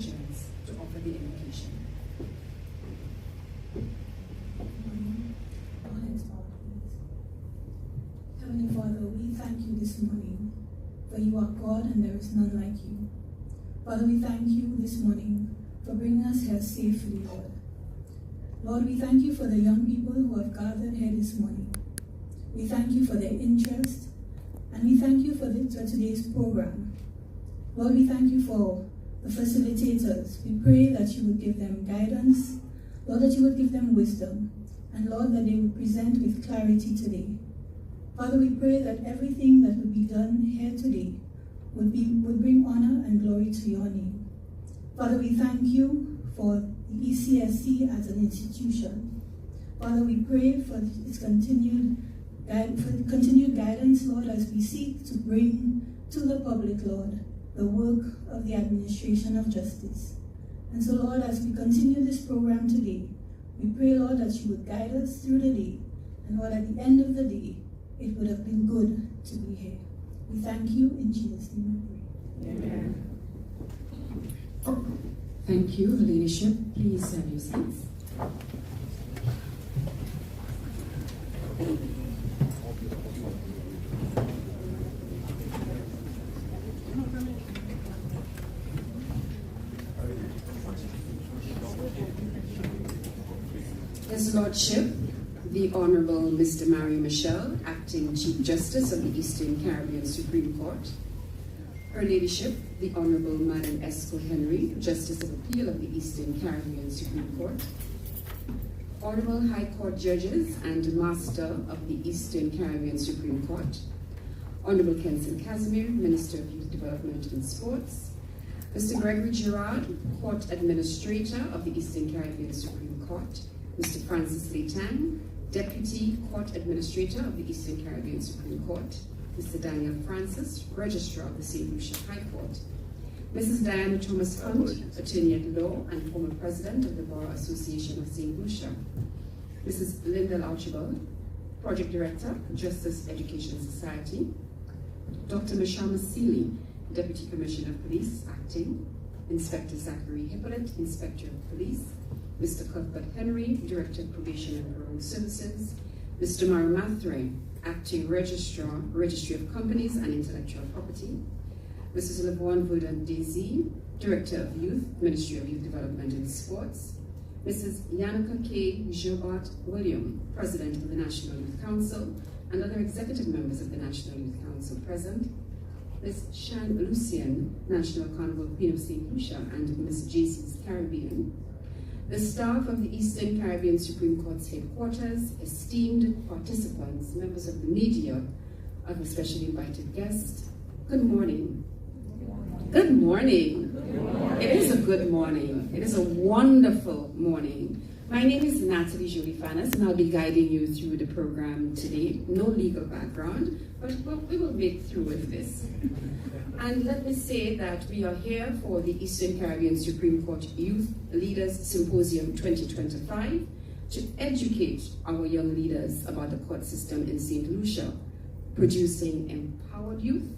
diligence to offer the invocation. Heavenly Father, we thank you this morning, for you are God and there is none like you. Father, we thank you this morning for bringing us here safely, Lord. Lord, we thank you for the young people who have gathered here this morning. We thank you for their interest, and we thank you for today's program. Lord, we thank you for the facilitators. We pray that you would give them guidance, Lord, that you would give them wisdom, and Lord, that they would present with clarity today. Father, we pray that everything that would be done here today would bring honor and glory to your name. Father, we thank you for the ECSC as an institution. Father, we pray for its continued guidance, Lord, as we seek to bring to the public, Lord, the work of the administration of justice. And so, Lord, as we continue this program today, we pray, Lord, that you would guide us through the day, and Lord, at the end of the day, it would have been good to be here. We thank you in Jesus' name we pray. Amen. Thank you, leadership. Please have your seats. His Lordship, the Honorable Mr. Mario Michel, Acting Chief Justice of the Eastern Caribbean Supreme Court. Her Ladyship, the Honorable Madam Esco Henry, Justice of Appeal of the Eastern Caribbean Supreme Court. Honorable High Court Judges and Master of the Eastern Caribbean Supreme Court. Honorable Kenson Casimir, Minister of Youth Development and Sports. Mr. Gregory Gerard, Court Administrator of the Eastern Caribbean Supreme Court. Mr. Francis Leitang, Deputy Court Administrator of the Eastern Caribbean Supreme Court. Mr. Daniel Francis, Registrar of the St. Lucia High Court. Mrs. Diana Thomas Hunt, Attorney at Law and former President of the Bar Association of St. Lucia. Mrs. Linda Archibald, Project Director, Justice Education Society. Dr. Mashama Seeley, Deputy Commissioner of Police, Acting. Inspector Zachary Hippolyte, Inspector of Police. Mr. Cuthbert Henry, Director of Probation and Parole Services. Mr. Mara Mathray, Acting Registrar, Registry of Companies and Intellectual Property. Mrs. LeBron Verdun Daisy, Director of Youth, Ministry of Youth Development and Sports. Mrs. Yannicka K. Gilbert William, President of the National Youth Council, and other executive members of the National Youth Council present. Ms. Shan Lucian, National Carnival Queen of St. Lucia, and Ms. JC's Caribbean. The staff of the Eastern Caribbean Supreme Court's headquarters, esteemed participants, members of the media, other specially invited guests, good morning. Good morning. Good morning. It is a good morning. It is a wonderful morning. My name is Natalie Jolie Fanas, and I'll be guiding you through the program today. No legal background, but we will make through with this. And let me say that we are here for the Eastern Caribbean Supreme Court Youth Leaders Symposium 2025 to educate our young leaders about the court system in St. Lucia, producing empowered youth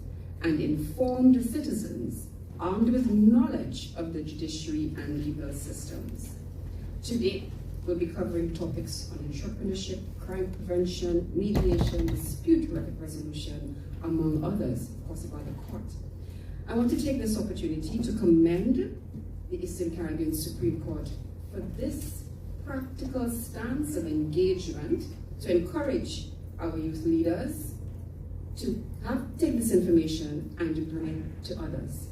and informed citizens armed with knowledge of the judiciary and legal systems. Today, we'll be covering topics on entrepreneurship, crime prevention, mediation, dispute resolution, among others, of course, about the court. I want to take this opportunity to commend the Eastern Caribbean Supreme Court for this practical stance of engagement to encourage our youth leaders to take this information and bring it to others.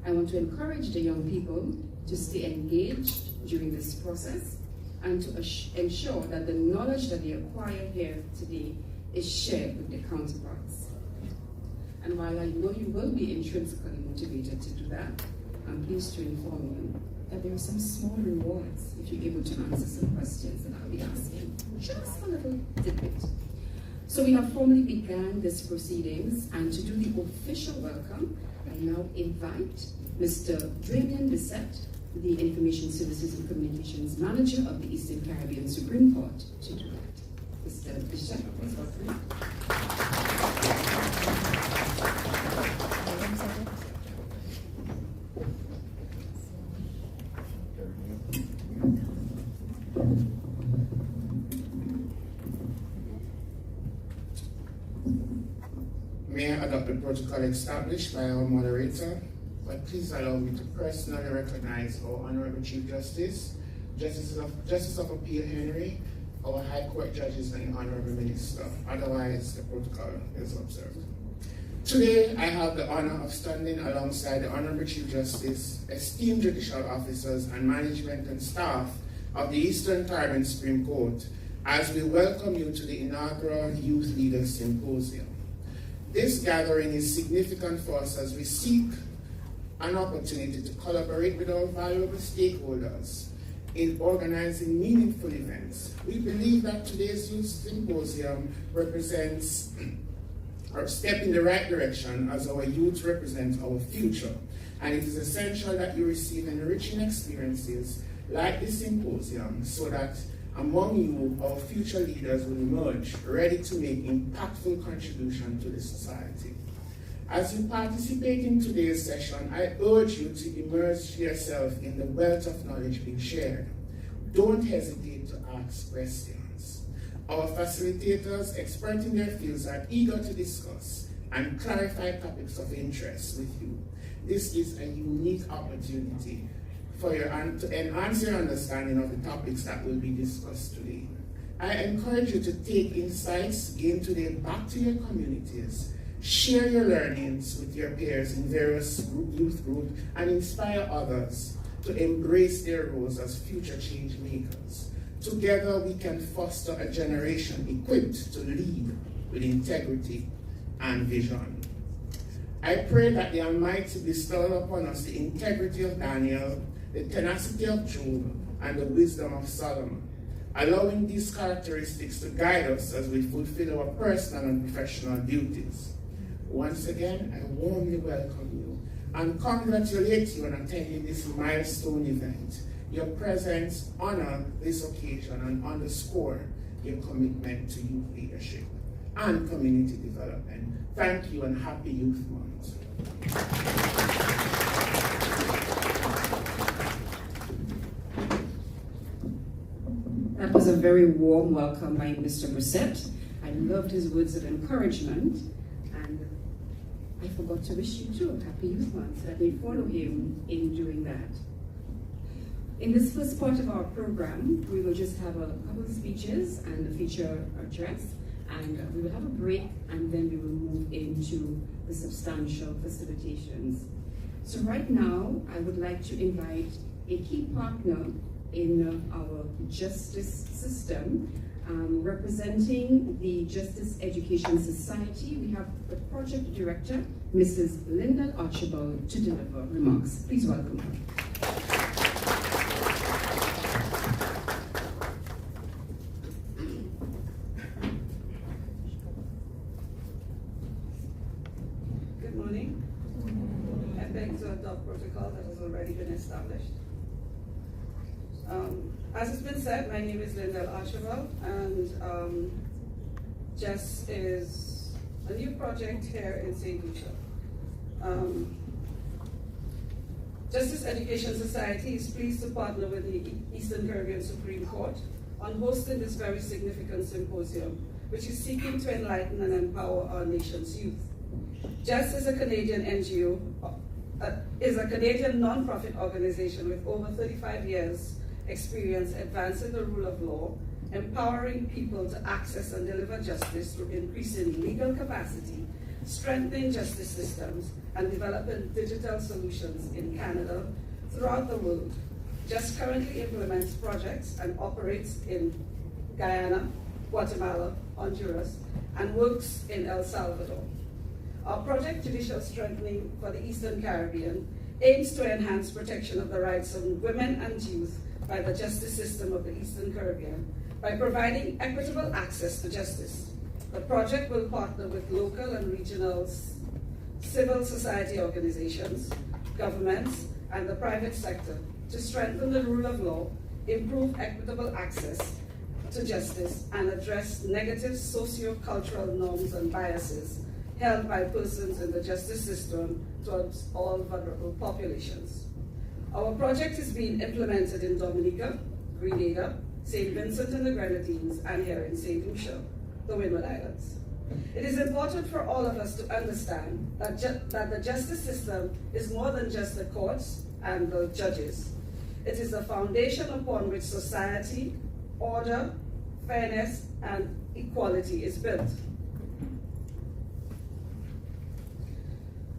I want to encourage the young people to stay engaged during this process and to ensure that the knowledge that they acquire here today is shared with their counterparts. And while I know you will be intrinsically motivated to do that, I'm pleased to inform you that there are some small rewards if you're able to answer some questions that I'll be asking. Just a little tidbit. So we have formally begun this proceedings, and to do the official welcome, I now invite Mr. Damian Bissett, the Information Services and Communications Manager of the Eastern Caribbean Supreme Court, to do that. Mr. Bissett, please welcome. adopt the protocol established by our moderator, but please allow me to personally recognize our Honorable Chief Justice, Justice of Appeal Henry, our High Court judges, and the Honorable Minister. Otherwise, the protocol is observed. Today, I have the honor of standing alongside the Honorable Chief Justice, esteemed judicial officers, and management and staff of the Eastern Caribbean Supreme Court as we welcome you to the inaugural Youth Leaders Symposium. This gathering is significant for us as we seek an opportunity to collaborate with our valuable stakeholders in organizing meaningful events. We believe that today's Youth Symposium represents a step in the right direction as our youth represent our future. And it is essential that you receive enriching experiences like this symposium so that among you, our future leaders will emerge ready to make impactful contribution to the society. As you participate in today's session, I urge you to immerse yourself in the wealth of knowledge being shared. Don't hesitate to ask questions. Our facilitators, expert in their fields, are eager to discuss and clarify topics of interest with you. This is a unique opportunity for to enhance your understanding of the topics that will be discussed today. I encourage you to take insights gained today back to your communities, share your learnings with your peers in various youth groups, and inspire others to embrace their roles as future change makers. Together, we can foster a generation equipped to lead with integrity and vision. I pray that the Almighty bestow upon us the integrity of Daniel, the tenacity of Job, and the wisdom of Solomon, allowing these characteristics to guide us as we fulfill our personal and professional duties. Once again, I warmly welcome you and congratulate you on attending this milestone event. Your presence honors this occasion and underscore your commitment to youth leadership and community development. Thank you and happy Youth Month. That was a very warm welcome by Mr. Brissett. I loved his words of encouragement, and I forgot to wish you too a happy Youth Month. Let me follow him in doing that. In this first part of our program, we will just have a couple of speeches and a feature address, and we will have a break, and then we will move into the substantial facilitations. So right now, I would like to invite a key partner in our justice system, representing the Justice Education Society. We have the project director, Mrs. Linda Archibald, to deliver remarks. Please welcome her. Good morning. I beg to adopt protocol that has already been established. As has been said, my name is Linda Archibald, and JES is a new project here in St. Lucia. Justice Education Society is pleased to partner with the Eastern Caribbean Supreme Court on hosting this very significant symposium, which is seeking to enlighten and empower our nation's youth. JES is a Canadian NGO, is a Canadian non-profit organization with over 35 years experience advancing the rule of law, empowering people to access and deliver justice through increasing legal capacity, strengthening justice systems, and developing digital solutions in Canada, throughout the world. JES currently implements projects and operates in Guyana, Guatemala, Honduras, and works in El Salvador. Our project, Judicial Strengthening for the Eastern Caribbean, aims to enhance protection of the rights of women and youth by the justice system of the Eastern Caribbean by providing equitable access to justice. The project will partner with local and regional civil society organizations, governments, and the private sector to strengthen the rule of law, improve equitable access to justice, and address negative socio-cultural norms and biases held by persons in the justice system towards all vulnerable populations. Our project is being implemented in Dominica, Grenada, St. Vincent and the Grenadines, and here in St. Lucia, the Windward Islands. It is important for all of us to understand that the justice system is more than just the courts and the judges. It is the foundation upon which society, order, fairness, and equality is built.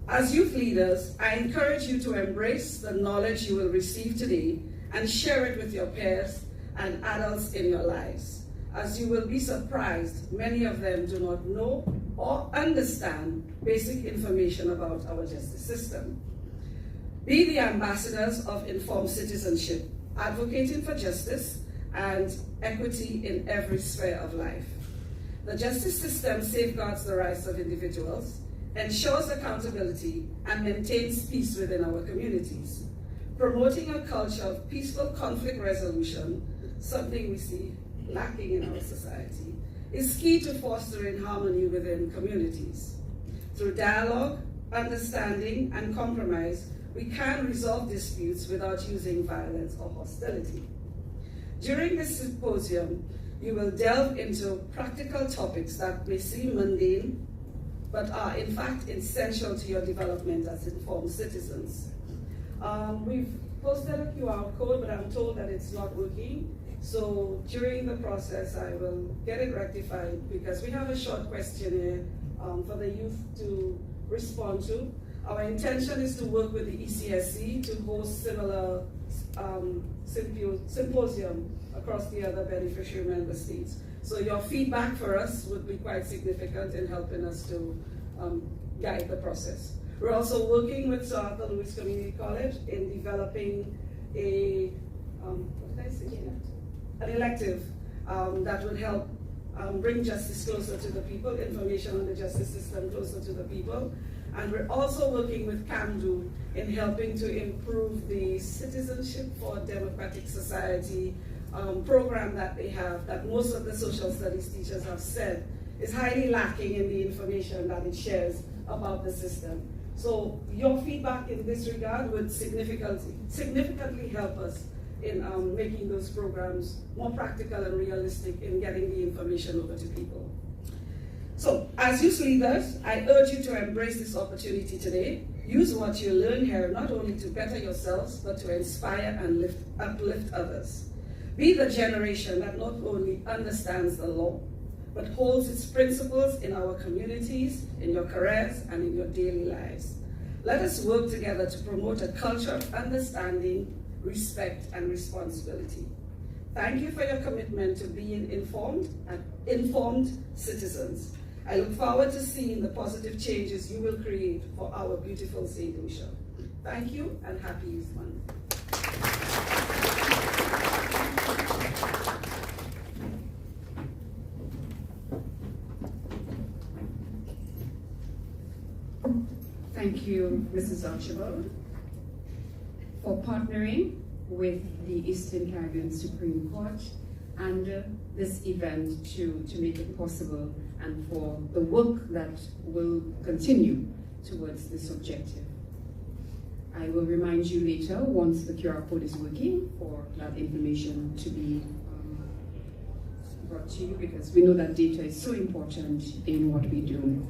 As youth leaders, I encourage you to embrace the knowledge you will receive today and share it with your peers and adults in your lives. As you will be surprised, many of them do not know or understand basic information about our justice system. Be the ambassadors of informed citizenship, advocating for justice and equity in every sphere of life. The justice system safeguards the rights of individuals, ensures accountability, and maintains peace within our communities. Promoting a culture of peaceful conflict resolution, something we see lacking in our society, is key to fostering harmony within communities. Through dialogue, understanding, and compromise, we can resolve disputes without using violence or hostility. During this symposium, you will delve into practical topics that may seem mundane, but are in fact essential to your development as informed citizens. We've posted a QR code, but I'm told that it's not working. So during the process, I will get it rectified because we have a short questionnaire for the youth to respond to. Our intention is to work with the ECSC to host similar symposium across the other beneficiary member states. So your feedback for us would be quite significant in helping us to guide the process. We're also working with Sir Arthur Lewis Community College in developing an elective that would help bring justice closer to the people, information on the justice system closer to the people. And we're also working with CAMDU in helping to improve the Citizenship for Democratic Society program that they have, that most of the social studies teachers have said is highly lacking in the information that it shares about the system. So your feedback in this regard would significantly help us in making those programs more practical and realistic in getting the information over to people. So, as youth leaders, I urge you to embrace this opportunity today. Use what you learn here not only to better yourselves, but to inspire and uplift others. Be the generation that not only understands the law, but holds its principles in our communities, in your careers, and in your daily lives. Let us work together to promote a culture of understanding, respect, and responsibility. Thank you for your commitment to being informed citizens. I look forward to seeing the positive changes you will create for our beautiful St. Lucia. Thank you and happy Youth Month. Thank you, Mrs. Archibald, for partnering with the Eastern Caribbean Supreme Court and this event to make it possible and for the work that will continue towards this objective. I will remind you later, once the QR code is working, for that information to be brought to you, because we know that data is so important in what we do.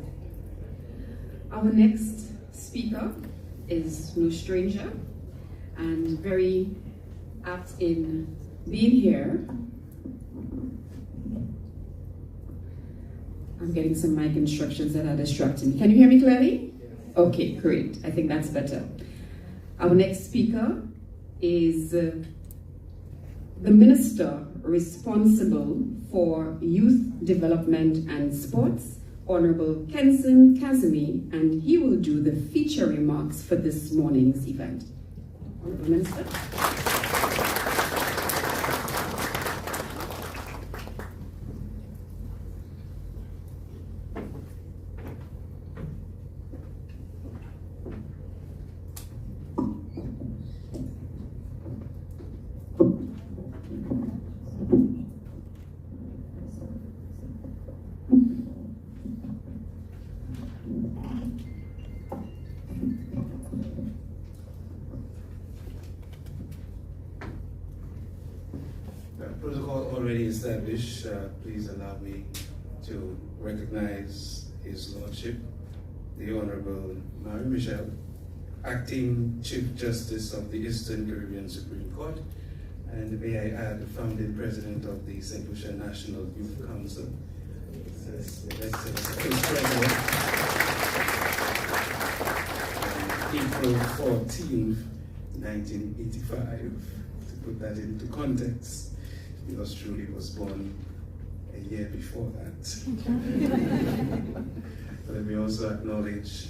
Our next speaker is no stranger and very apt in being here. I'm getting some mic instructions that are distracting me. Can you hear me clearly? Okay, great. I think that's better. Our next speaker is the Minister responsible for Youth Development and Sports, Honorable Kenson Kazemi, and he will do the feature remarks for this morning's event. Honorable Minister. Protocol already established, please allow me to to recognize His Lordship, the Honorable Mary Michelle, Acting Chief Justice of the Eastern Caribbean Supreme Court, and may I add, the founding president of the St. Lucia National Youth Council. April 14th, 1985. To put that into context, because truly was born a year before that. But let me also acknowledge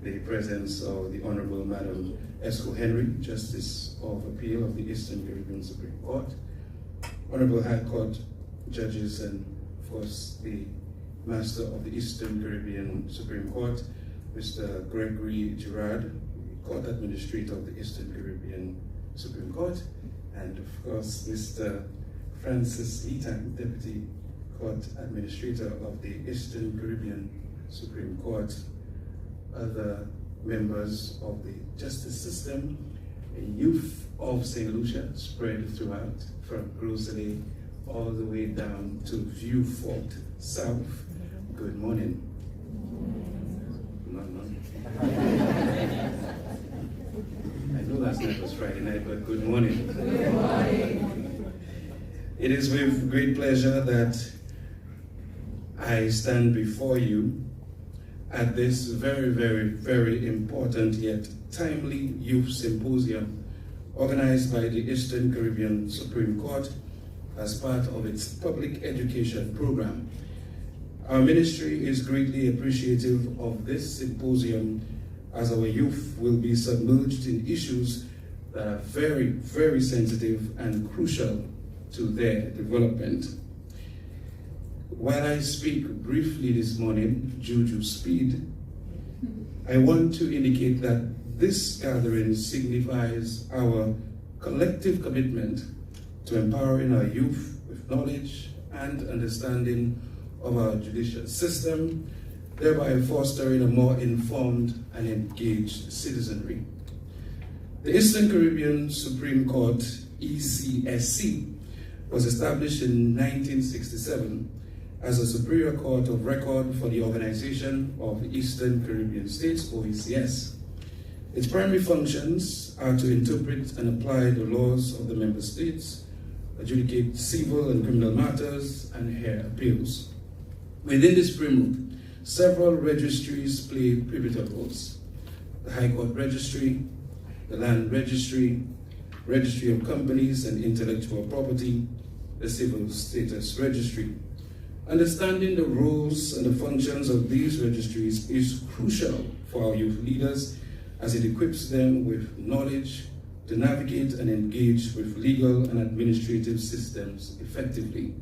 the presence of the Honorable Madam Esco Henry, Justice of Appeal of the Eastern Caribbean Supreme Court, Honorable High Court judges, and of course the Master of the Eastern Caribbean Supreme Court, Mr. Gregory Girard, Court Administrator of the Eastern Caribbean Supreme Court, and of course Mr. Francis Eaton, Deputy Court Administrator of the Eastern Caribbean Supreme Court, other members of the justice system, and youth of St. Lucia spread throughout, from Grosley all the way down to Vieux Fort South. Good morning. I know last night was Friday night, but good morning. Good morning. It is with great pleasure that I stand before you at this very, very, very important yet timely youth symposium organized by the Eastern Caribbean Supreme Court as part of its public education program. Our ministry is greatly appreciative of this symposium, as our youth will be submerged in issues that are very, very sensitive and crucial to their development. While I speak briefly this morning, due to speed, I want to indicate that this gathering signifies our collective commitment to empowering our youth with knowledge and understanding of our judicial system, thereby fostering a more informed and engaged citizenry. The Eastern Caribbean Supreme Court, ECSC, was established in 1967 as a superior court of record for the Organization of the Eastern Caribbean States, OECS. Its primary functions are to interpret and apply the laws of the member states, adjudicate civil and criminal matters, and hear appeals. Within this framework, several registries play pivotal roles: the High Court Registry, the Land Registry, Registry of Companies and Intellectual Property, the Civil Status Registry. Understanding the roles and the functions of these registries is crucial for our youth leaders, as it equips them with knowledge to navigate and engage with legal and administrative systems effectively.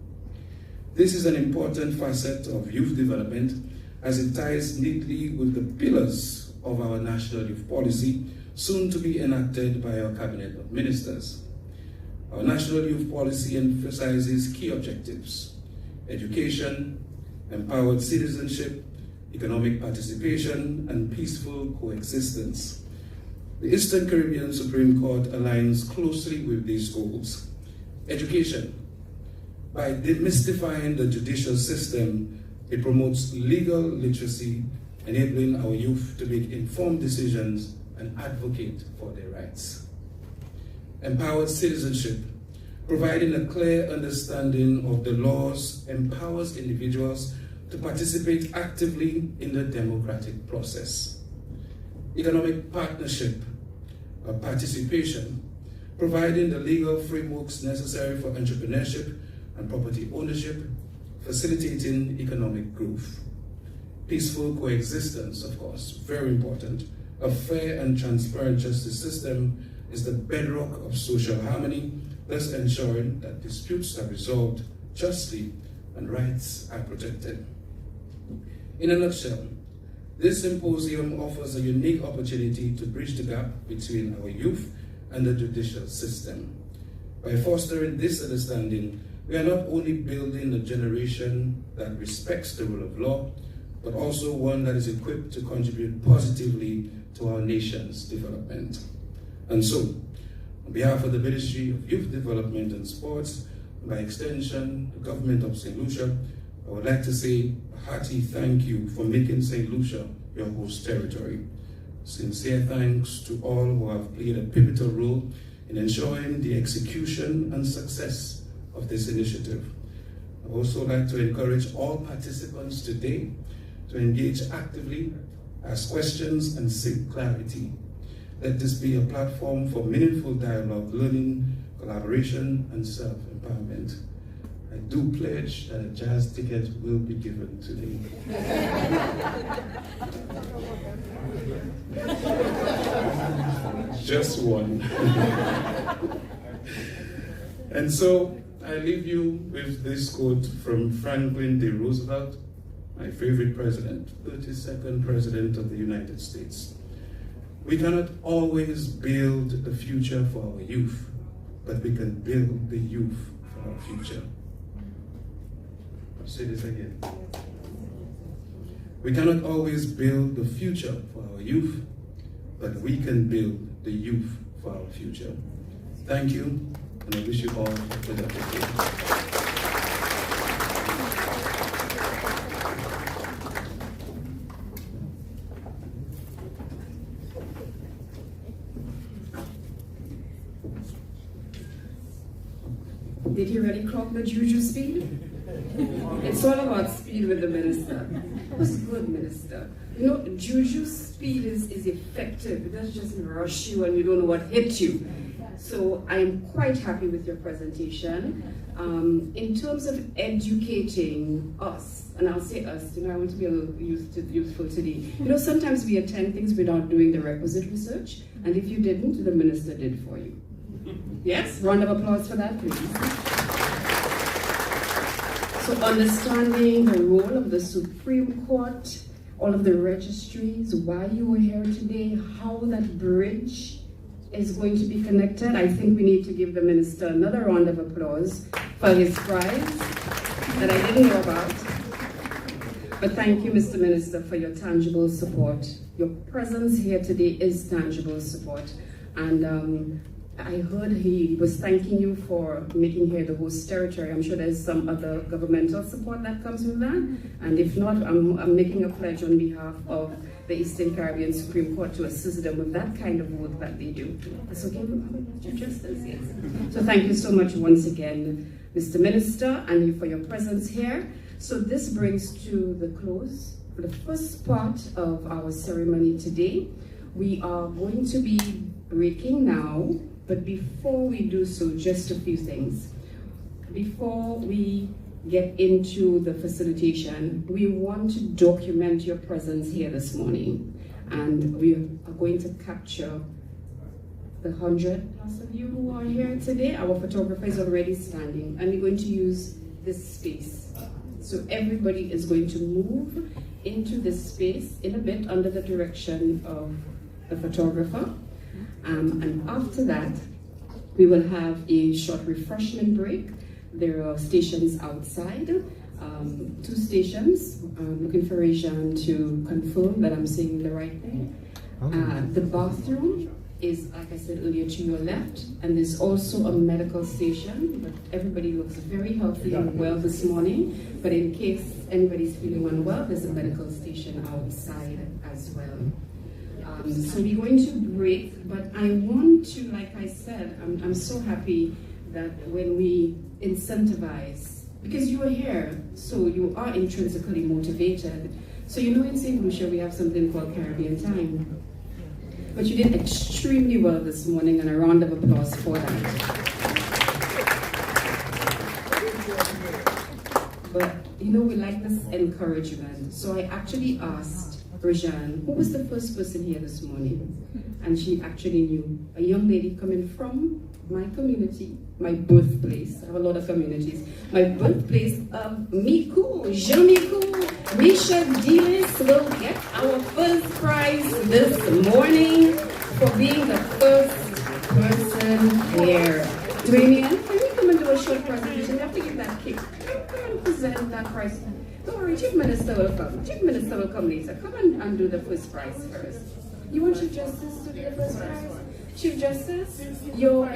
This is an important facet of youth development, as it ties neatly with the pillars of our national youth policy, soon to be enacted by our Cabinet of Ministers. Our national youth policy emphasizes key objectives: education, empowered citizenship, economic participation, and peaceful coexistence. The Eastern Caribbean Supreme Court aligns closely with these goals. Education. By demystifying the judicial system, it promotes legal literacy, enabling our youth to make informed decisions and advocate for their rights. Empowered citizenship. Providing a clear understanding of the laws empowers individuals to participate actively in the democratic process. Economic partnership or participation, providing the legal frameworks necessary for entrepreneurship and property ownership, facilitating economic growth. Peaceful coexistence, of course, very important. A fair and transparent justice system is the bedrock of social harmony, thus ensuring that disputes are resolved justly and rights are protected. In a nutshell, this symposium offers a unique opportunity to bridge the gap between our youth and the judicial system. By fostering this understanding, we are not only building a generation that respects the rule of law, but also one that is equipped to contribute positively to our nation's development. And so, on behalf of the Ministry of Youth Development and Sports, by extension, the Government of St. Lucia, I would like to say a hearty thank you for making St. Lucia your host territory. Sincere thanks to all who have played a pivotal role in ensuring the execution and success of this initiative. I would also like to encourage all participants today to engage actively, ask questions, and seek clarity. Let this be a platform for meaningful dialogue, learning, collaboration, and self-empowerment. I do pledge that a jazz ticket will be given today. Just one. And so I leave you with this quote from Franklin D. Roosevelt, my favorite president, 32nd President of the United States. We cannot always build the future for our youth, but we can build the youth for our future. I'll say this again. We cannot always build the future for our youth, but we can build the youth for our future. Thank you, and I wish you all a pleasant day. Did you already clock the juju speed? It's all about speed with the minister. That was good, minister. You know, juju speed is effective. It doesn't just rush you and you don't know what hit you. So I'm quite happy with your presentation. In terms of educating us, and I'll say us, you know, I want to be a little youthful today. You know, sometimes we attend things without doing the requisite research, and if you didn't, the minister did for you. Yes? Round of applause for that, please. So understanding the role of the Supreme Court, all of the registries, why you were here today, how that bridge is going to be connected. I think we need to give the minister another round of applause for his prize that I didn't know about. But thank you, Mr. Minister, for your tangible support. Your presence here today is tangible support. And I heard he was thanking you for making here the host territory. I'm sure there's some other governmental support that comes with that. And if not, I'm making a pledge on behalf of the Eastern Caribbean Supreme Court to assist them with that kind of work that they do. So give them justice, yes. So thank you so much once again, Mr. Minister, and you for your presence here. So this brings to the close for the first part of our ceremony today. We are going to be breaking now. But before we do so, just a few things. Before we get into the facilitation, we want to document your presence here this morning. And we are going to capture the 100 plus of you who are here today. Our photographer is already standing, and we're going to use this space. So everybody is going to move into this space in a bit under the direction of the photographer. And after that, we will have a short refreshment break. There are stations outside, 2 stations. I'm looking for Rajan to confirm that I'm saying the right thing. The bathroom is, like I said earlier, to your left, and there's also a medical station, but everybody looks very healthy and well this morning. But in case anybody's feeling unwell, there's a medical station outside as well. So we're going to break, but I want to, like I said, I'm so happy that when we incentivize, because you are here, so you are intrinsically motivated. So you know in St. Lucia we have something called Caribbean Time. But you did extremely well this morning, and a round of applause for that. But you know, we like this encouragement. So I actually asked Rajan, who was the first person here this morning? And she actually knew. A young lady coming from my community, my birthplace. I have a lot of communities. My birthplace of Miku, Jean-Miku, Misha Dilis will get our first prize this morning for being the first person here. Dwayne, can you come and do a short presentation? You have to give that cake. Come and present that prize. Don't worry, Chief Minister will come. Chief Minister will come later. Come and do the first prize first. You want Chief Justice to do the first prize? Chief Justice, you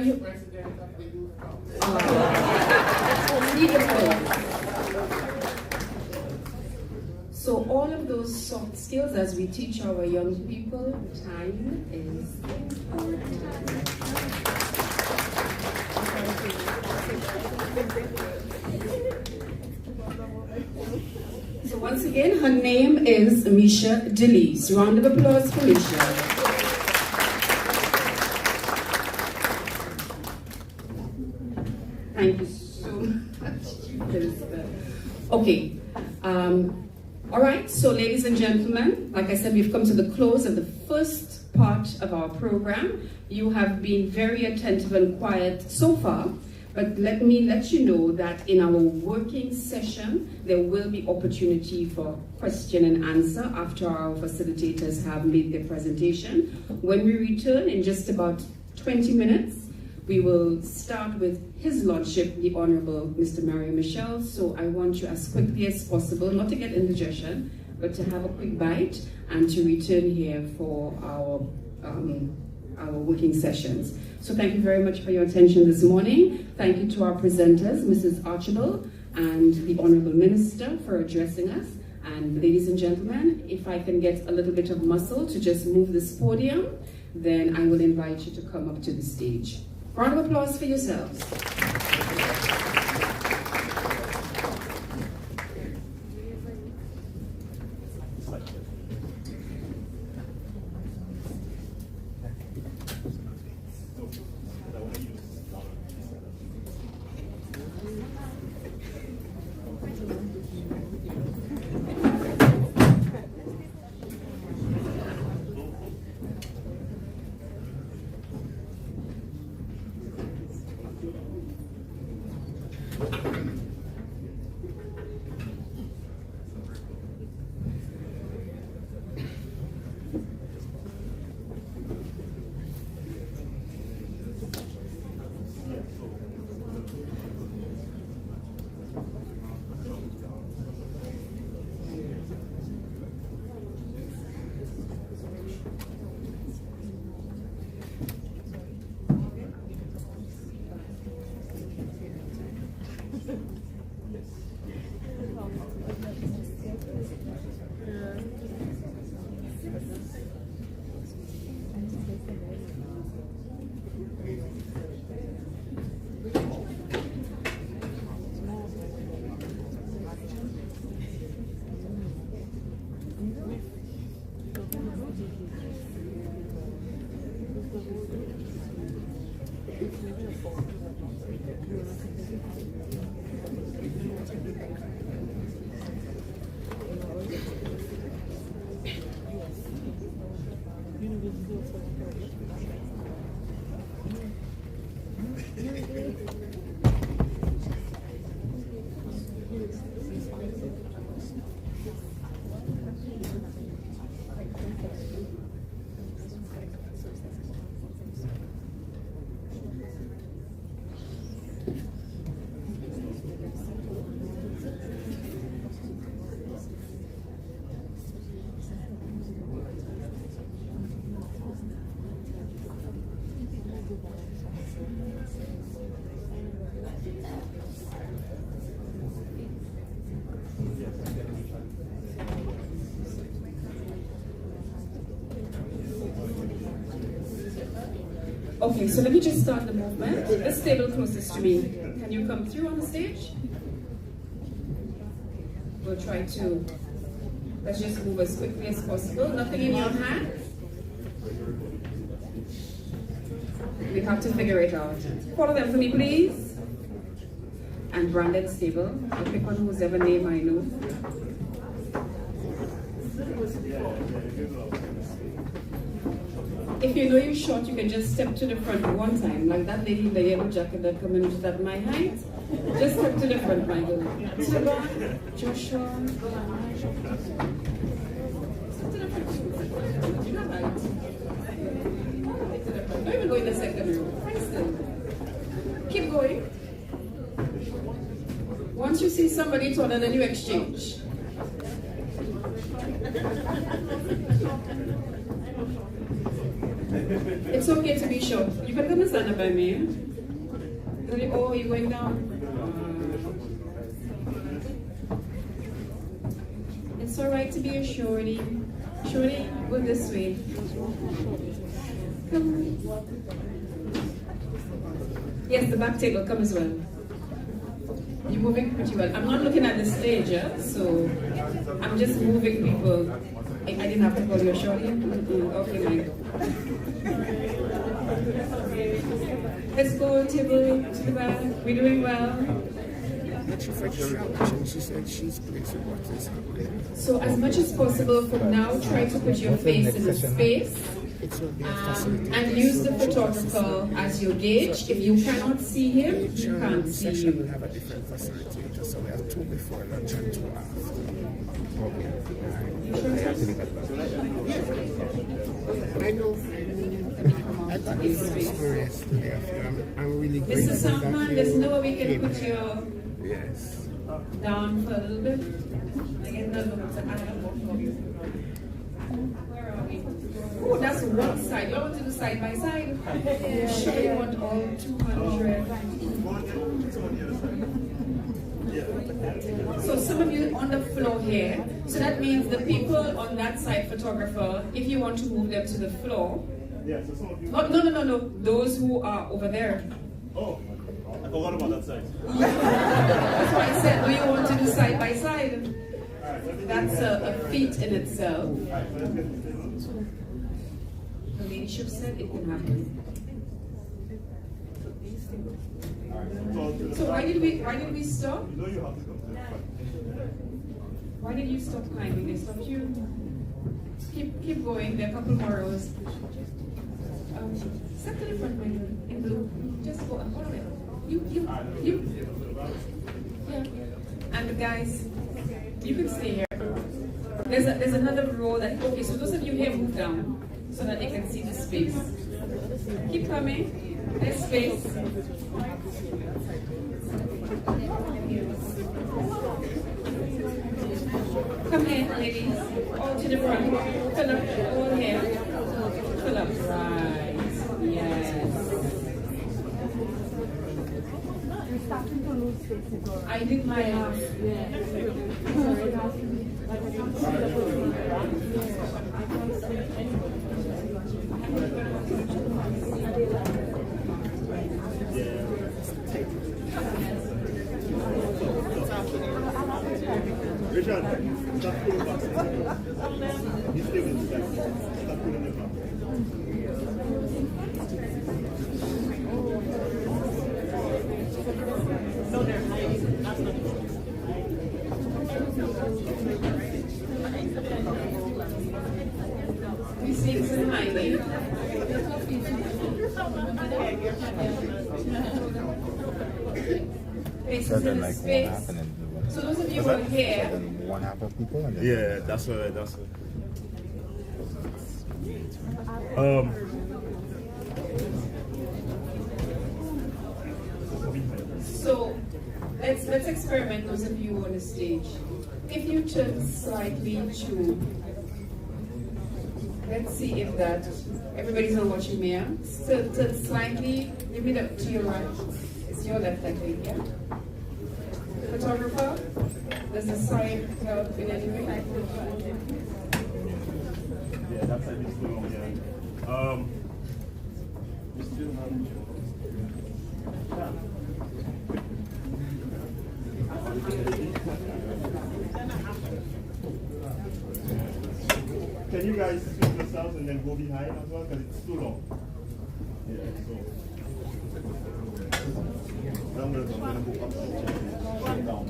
beautiful. So all of those soft skills as we teach our young people, time is important. So once again, her name is Misha Delise. Round of applause for Misha. Thank you so much. Okay. All right, so ladies and gentlemen, like I said, we've come to the close of the first part of our program. You have been very attentive and quiet so far, but let me let you know that in our working session, there will be opportunity for question and answer after our facilitators have made their presentation. When we return in just about 20 minutes, we will start with His Lordship, the Honorable Mr. Mario Michel. So I want you as quickly as possible, not to get indigestion, but to have a quick bite and to return here for our working sessions. So thank you very much for your attention this morning. Thank you to our presenters, Mrs. Archibald and the Honorable Minister, for addressing us. And ladies and gentlemen, if I can get a little bit of muscle to just move this podium, then I will invite you to come up to the stage. Round of applause for yourselves. Okay, so let me just start the movement. This table closest to me. Can you come through on the stage? We'll try to, let's just move as quickly as possible. Nothing in your hand. We have to figure it out. Follow them for me, please. And branded stable. I'll pick on whosever name I know. If you know you're short, you can just step to the front one time, like that lady in the yellow jacket that come in, which is at my height. Just step to the front, my girl. Tiba, Joshua. Step to the front. You're not right. Don't even go in the second row. Right still. Keep going. Once you see somebody taller than you, exchange. It's okay to be short. You can come and stand up by me. Oh, you're going down? It's It's all right to be a shorty. Shorty, go this way. Come. Yes, the back table, come as well. You're moving pretty well. I'm not looking at the stage, yeah? So I'm just moving people. I didn't have to call you a shorty. Okay, Mike. Let's go, table to the back. We're doing well. She said she's pleased with what is happening. So as much as possible from now, try to put your face in the space. And use the photographer as your gauge. If you cannot see him, he can't see you. We have a different facilitator, so we have 2 before lunch and 2 after. I know. I got this experience today. I'm really grateful. Mr. Sandman, there's no way we can put you yes. down for a little bit. Where are we? Oh, that's one side. You want to do side by side? You sure you want all 200? So some of you on the floor here. So that means the people on that side, photographer, if you want to move them to the floor. Oh, no. Those who are over there. Oh, I forgot about that side. That's why I said, do you want to do side by side? That's a feat in itself. The leadership said it can happen. So why did we stop? Why did you stop climbing? They stopped you. Keep going. There are a couple more rows. Step to the front, my girl, in blue. Just go and follow it. You. Yeah. And the guys, you can stay here. There's another row that. Okay, so those of you here move down so that they can see the space. Keep coming. There's space. Come in, ladies. All to the front. Fill up. All here. Fill up. Right. Yes. I did my half. Richard, stop pulling back. You stay with the back. Stop pulling it back. So they're hiding. That's not you see it's in hiding. So then, like, space. what happened? So those of you who are here, One half of people, and then Yeah, that's it. so let's experiment. Those of you on the stage, if you turn slightly to, let's see if that everybody's not watching me. Yeah? So turn slightly. Give me that to your right. It's your left, I think. Yeah. Photographer, does the sign help in any way? Yeah, that side is too long, yeah. We still have... Can you guys switch yourselves and then go behind as well? Because it's too long. Yeah, so... I'm going to go up and down.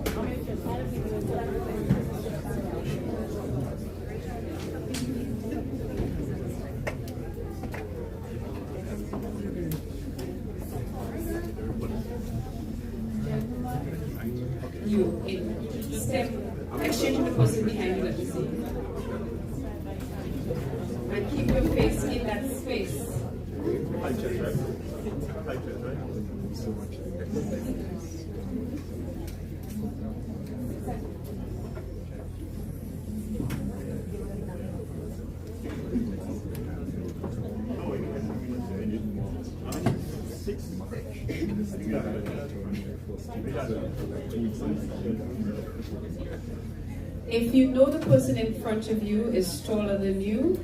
You step, exchange with the person behind you, let me see. And keep your face in that space. High chest, right? High chest, right? so much. If you know the person in front of you is taller than you,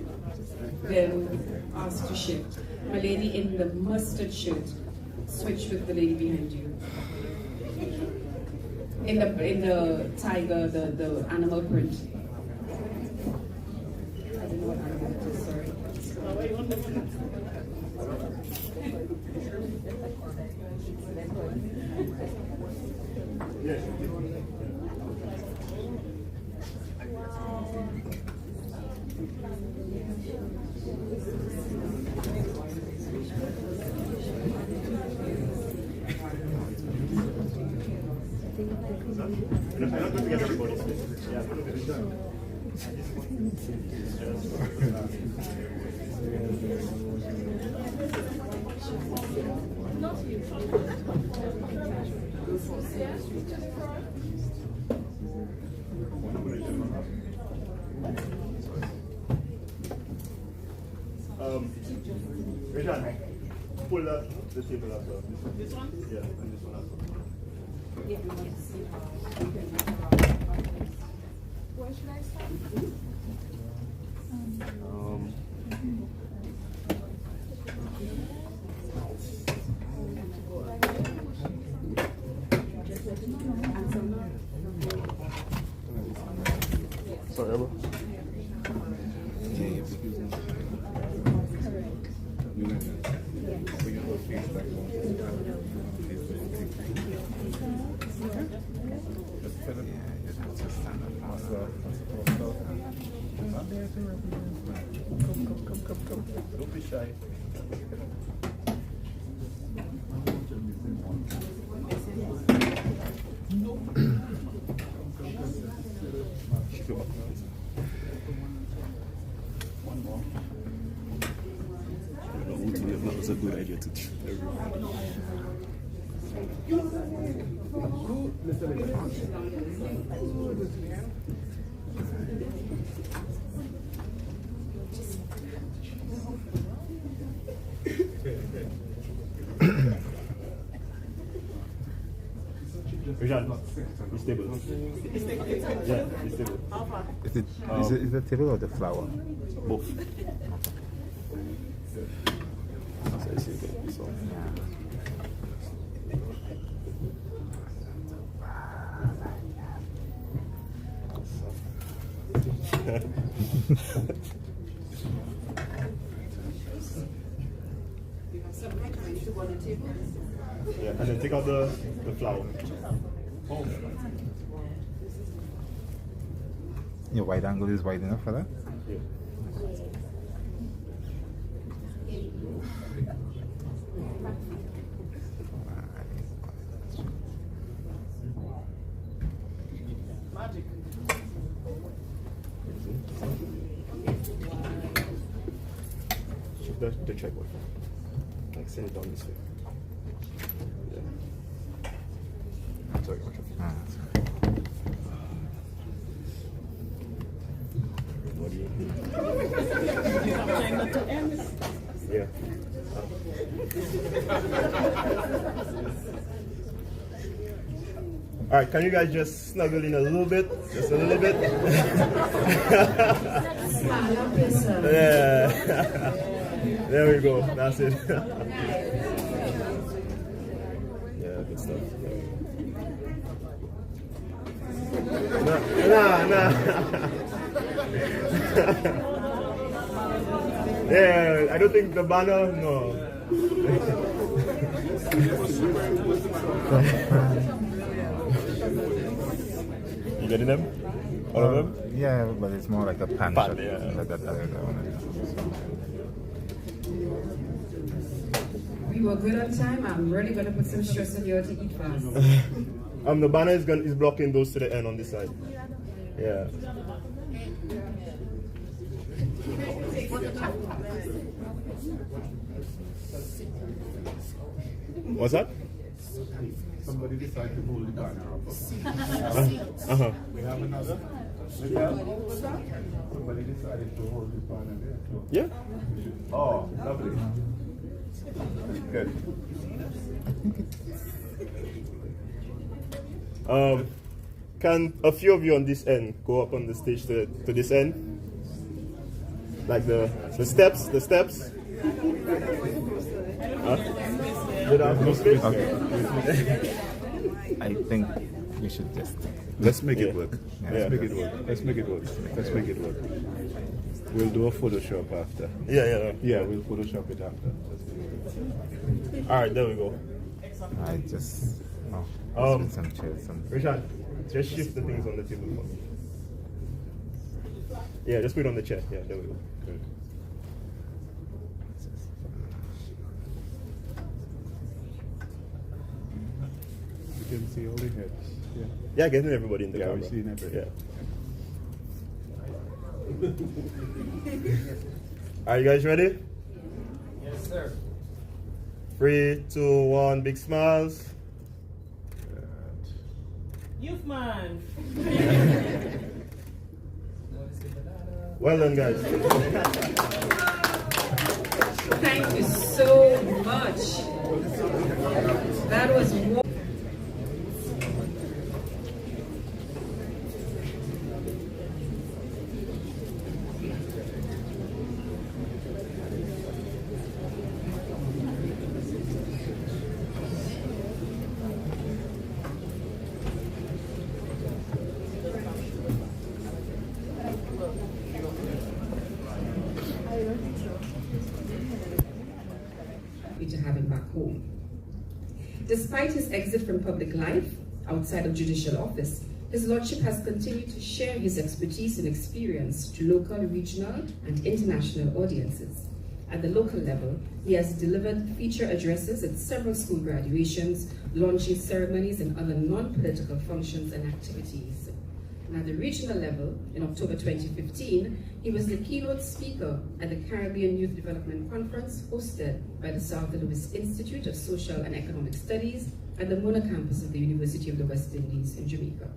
then ask to shift. My lady in the mustard shirt, switch with the lady behind you. In the tiger, the animal print. I don't know what animal it is, sorry. Richard, pull the table as well. This one? Yeah, and this one as well. Where should I start? Sorry, bro. Come. Don't be shy. That was a good idea to everybody. Richard, it's stable. Yeah, it's stable. Is it the table or the flower? Both. So I see that. So. Yeah, and then take out the flower. Oh. Your wide angle is wide enough for that? Yeah. Magic. Shift the tripod. Like send it down this way. Yeah. Sorry, watch out. What do you Yeah. All right, can you guys just snuggle in a little bit? Just a little bit? Yeah. There we go. That's it. Yeah, good stuff. Nah. Yeah, I don't think the banner, no. You getting them? All of them? Yeah, but it's more like a pan shot. Yeah. We were good on time. I'm really going to put some stress on you to eat fast. The banner is blocking those to the end on this side. Yeah. What's that? Somebody decided to hold the banner up. We have another? Somebody decided to hold the banner there. Yeah. Oh, lovely. Good. Can a few of you on this end go up on the stage to this end? Like the steps? Huh? Okay. I think we should just. Let's make it Yeah. work. Yeah. Let's make it work. Let's make it work. Let's make it work. We'll do a Photoshop after. Yeah. Yeah, we'll Photoshop it after. All right, there we go. I just. Some chairs. Richard, just shift the things on the table for me. Yeah, just put it on the chair. Yeah, there we go. Good. You can see all the heads. Yeah. Yeah, getting everybody in the Yeah, camera. we're seeing everybody. Yeah. Are you guys ready? Yes, sir. 3, 2, 1, big smiles. Youth man. Well done, guys. Thank you so much. That was wonderful. To have him back home. Despite his exit from public life outside of judicial office, his lordship has continued to share his expertise and experience to local, regional, and international audiences. At the local level, he has delivered feature addresses at several school graduations, launching ceremonies and other non-political functions and activities. And at the regional level, in October 2015, he was the keynote speaker at the Caribbean Youth Development Conference hosted by the South Louis Institute of Social and Economic Studies at the Mona campus of the University of the West Indies in Jamaica.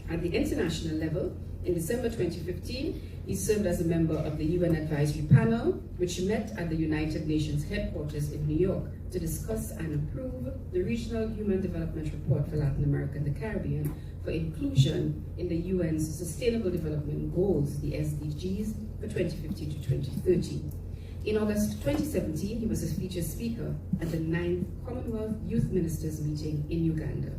At the international level, in December 2015, he served as a member of the UN Advisory Panel, which met at the United Nations headquarters in New York to discuss and approve the Regional Human Development Report for Latin America and the Caribbean for inclusion in the UN's Sustainable Development Goals, the SDGs, for 2015 to 2030. In August 2017, he was a featured speaker at the 9th Commonwealth Youth Ministers meeting in Uganda.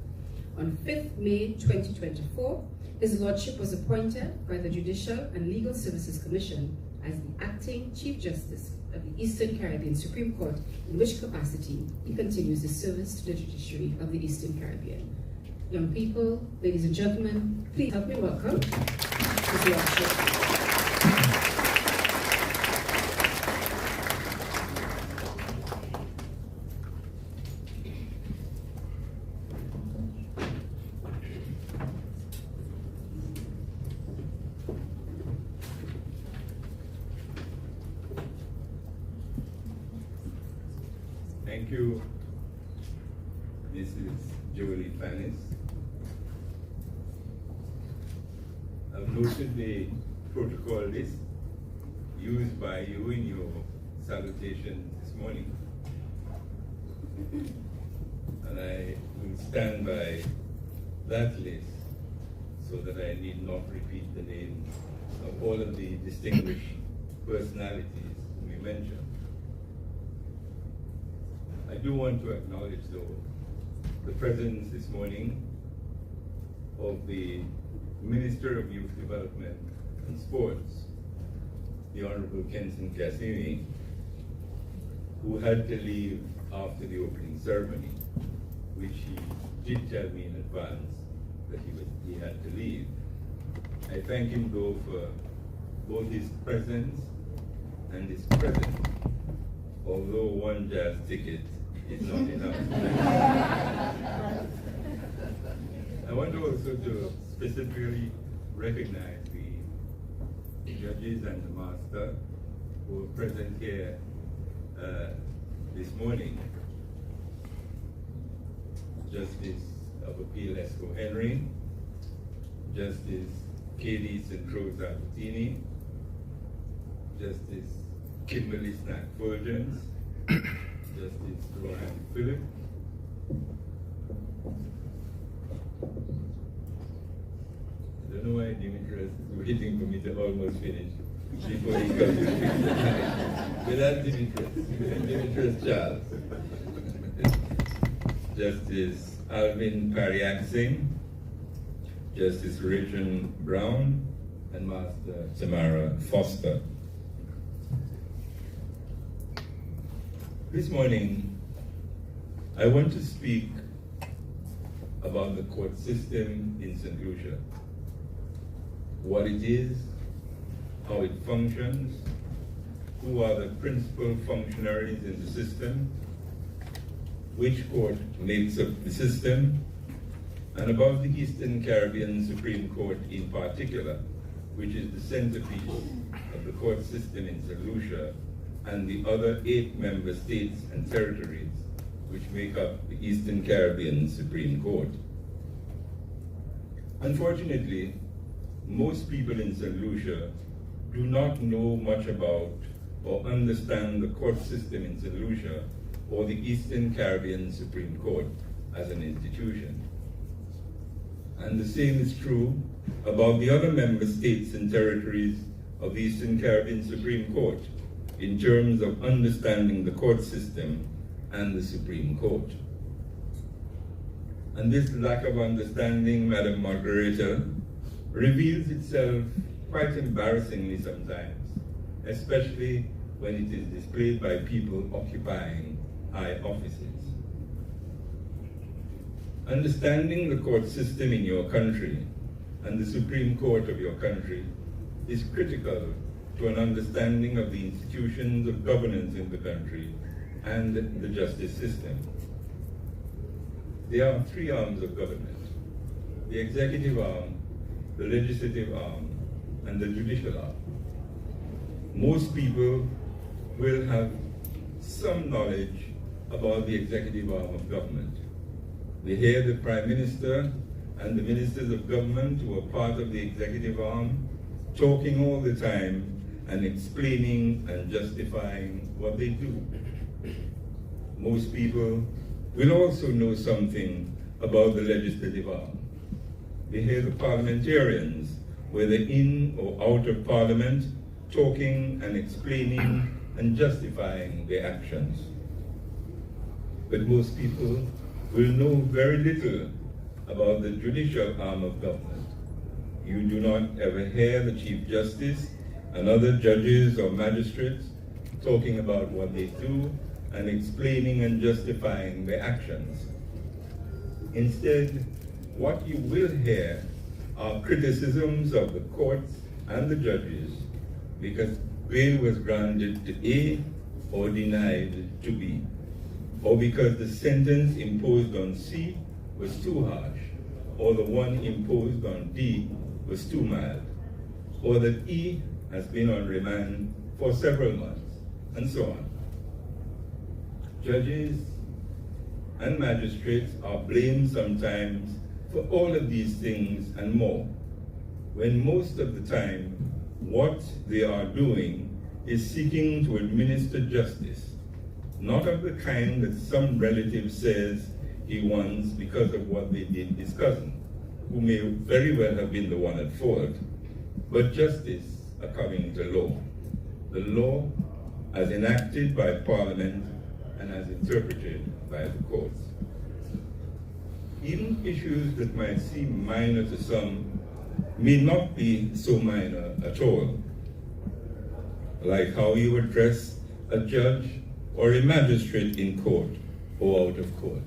On 5th May 2024, his lordship was appointed by the Judicial and Legal Services Commission as the acting Chief Justice of the Eastern Caribbean Supreme Court, in which capacity he continues his service to the judiciary of the Eastern Caribbean. Young people, ladies and gentlemen, please help me welcome his lordship. Thank you, Mrs. Jolie Fannis. I've noted the protocol list used by you in your salutation this morning. And I will stand by that list so that I need not repeat the names of all of the distinguished personalities we mentioned. I do want to acknowledge, though, the presence this morning of the Minister of Youth Development and Sports, the Honorable Kenson Cassini, who had to leave after the opening ceremony, which he did tell me in advance that he had to leave. I thank him, though, for both his presence and his presence, although one jazz ticket is not enough. I want also to specifically recognize the judges and the master who are present here this morning. Justice of Appeal Esco Henry, Justice Katie St. Rose Albertini, Justice Kimberly Snack Fulgens, Justice Rohan Phillip, Demetrius is waiting for me to almost finish before he comes. Without Demetrius Charles. Justice Alvin Pariak Singh, Justice Richard Brown, and Master Tamara Foster. This morning, I want to speak about the court system in St. Lucia. What it is, how it functions, who are the principal functionaries in the system, which court makes up the system, and about the Eastern Caribbean Supreme Court in particular, which is the centerpiece of the court system in St. Lucia and the other 8 member states and territories which make up the Eastern Caribbean Supreme Court. Unfortunately, most people in St. Lucia do not know much about or understand the court system in St. Lucia or the Eastern Caribbean Supreme Court as an institution. And the same is true about the other member states and territories of the Eastern Caribbean Supreme Court in terms of understanding the court system and the Supreme Court. And this lack of understanding, Madam Moderator, reveals itself quite embarrassingly sometimes, especially when it is displayed by people occupying high offices. Understanding the court system in your country and the Supreme Court of your country is critical to an understanding of the institutions of governance in the country and the justice system. There are 3 arms of government: the executive arm, the legislative arm, and the judicial arm. Most people will have some knowledge about the executive arm of government. They hear the Prime Minister and the ministers of government who are part of the executive arm talking all the time and explaining and justifying what they do. Most people will also know something about the legislative arm. They hear the parliamentarians, whether in or out of parliament, talking and explaining and justifying their actions. But most people will know very little about the judicial arm of government. You do not ever hear the Chief Justice and other judges or magistrates talking about what they do and explaining and justifying their actions. Instead, what you will hear are criticisms of the courts and the judges because bail was granted to A or denied to B, or because the sentence imposed on C was too harsh, or the one imposed on D was too mild, or that E has been on remand for several months, and so on. Judges and magistrates are blamed sometimes for all of these things and more, when most of the time what they are doing is seeking to administer justice, not of the kind that some relative says he wants because of what they did his cousin, who may very well have been the one at fault, but justice according to law. The law as enacted by Parliament and as interpreted by the courts. Even issues that might seem minor to some may not be so minor at all, like how you address a judge or a magistrate in court or out of court.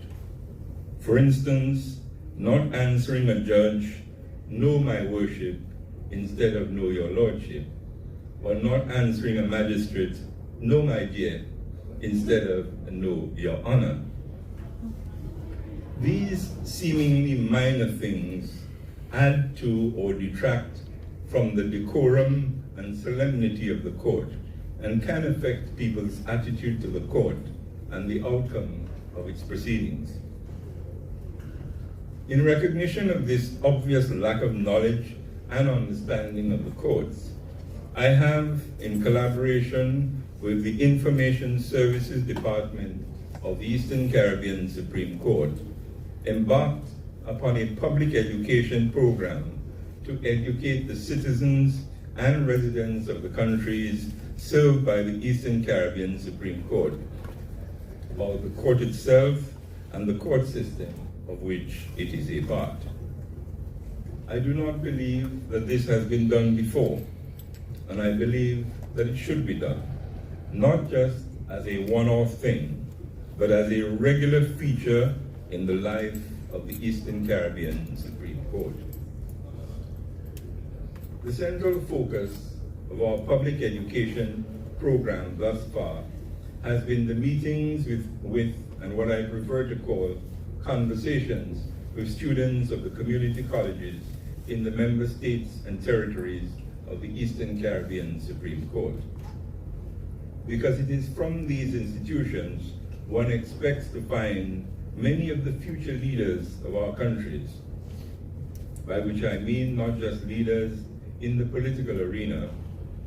For instance, not answering a judge, "No, my worship," instead of "No, your lordship," or not answering a magistrate, "No, my dear," instead of "No, your honor." These seemingly minor things add to or detract from the decorum and solemnity of the court and can affect people's attitude to the court and the outcome of its proceedings. In recognition of this obvious lack of knowledge and understanding of the courts, I have, in collaboration with the Information Services Department of the Eastern Caribbean Supreme Court, embarked upon a public education program to educate the citizens and residents of the countries served by the Eastern Caribbean Supreme Court about the court itself and the court system of which it is a part. I do not believe that this has been done before, and I believe that it should be done, not just as a one-off thing, but as a regular feature in the life of the Eastern Caribbean Supreme Court. The central focus of our public education program thus far has been the meetings with and what I prefer to call conversations with students of the community colleges in the member states and territories of the Eastern Caribbean Supreme Court. Because it is from these institutions one expects to find many of the future leaders of our countries, by which I mean not just leaders in the political arena,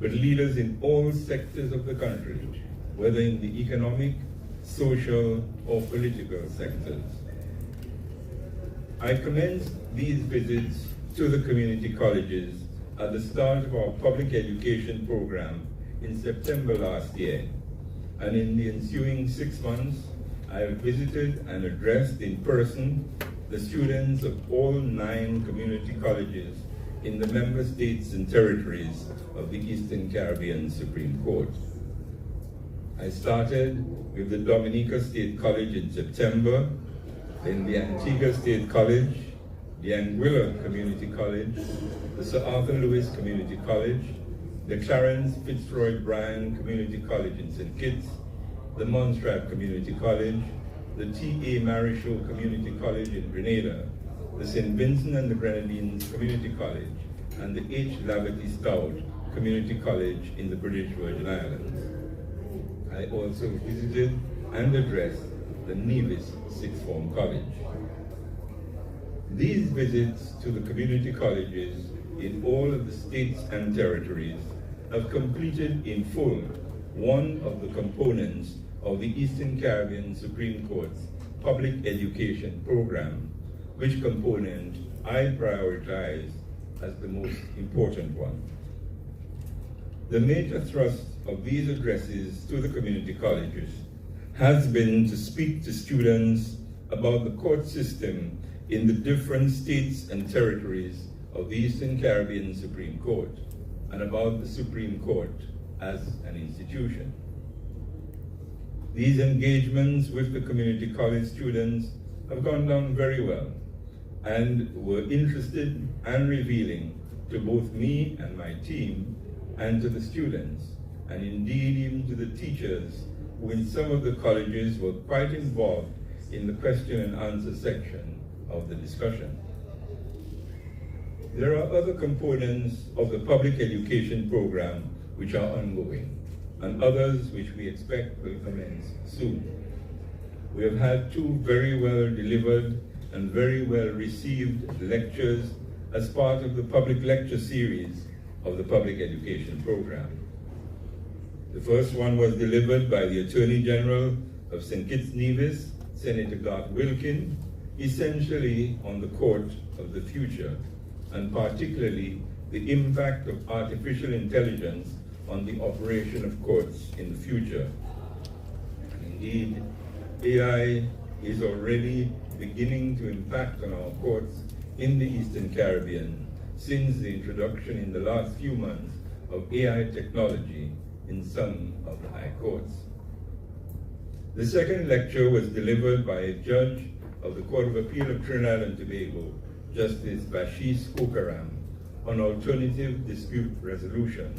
but leaders in all sectors of the country, whether in the economic, social, or political sectors. I commenced these visits to the community colleges at the start of our public education program in September last year, and in the ensuing 6 months, I have visited and addressed in person the students of all 9 community colleges in the member states and territories of the Eastern Caribbean Supreme Court. I started with the Dominica State College in September, then the Antigua State College, the Anguilla Community College, the Sir Arthur Lewis Community College, the Clarence Fitzroy Bryan Community College in St. Kitts, the Montserrat Community College, the T.A. Marichaud Community College in Grenada, the St. Vincent and the Grenadines Community College, and the H. Laverty Stout Community College in the British Virgin Islands. I also visited and addressed the Nevis Sixth Form College. These visits to the community colleges in all of the states and territories have completed in full one of the components of the Eastern Caribbean Supreme Court's public education program, which component I prioritize as the most important one. The major thrust of these addresses to the community colleges has been to speak to students about the court system in the different states and territories of the Eastern Caribbean Supreme Court, and about the Supreme Court as an institution. These engagements with the community college students have gone down very well and were interested and revealing to both me and my team and to the students, and indeed even to the teachers who in some of the colleges were quite involved in the question and answer section of the discussion. There are other components of the public education program which are ongoing, and others which we expect will commence soon. We have had 2 very well delivered and very well received lectures as part of the public lecture series of the public education program. The first one was delivered by the Attorney General of St. Kitts Nevis, Senator Garth Wilkin, essentially on the court of the future, and particularly the impact of artificial intelligence on the operation of courts in the future. Indeed, AI is already beginning to impact on our courts in the Eastern Caribbean since the introduction in the last few months of AI technology in some of the high courts. The second lecture was delivered by a judge of the Court of Appeal of Trinidad and Tobago, Justice Bashis Kokaram, on alternative dispute resolution,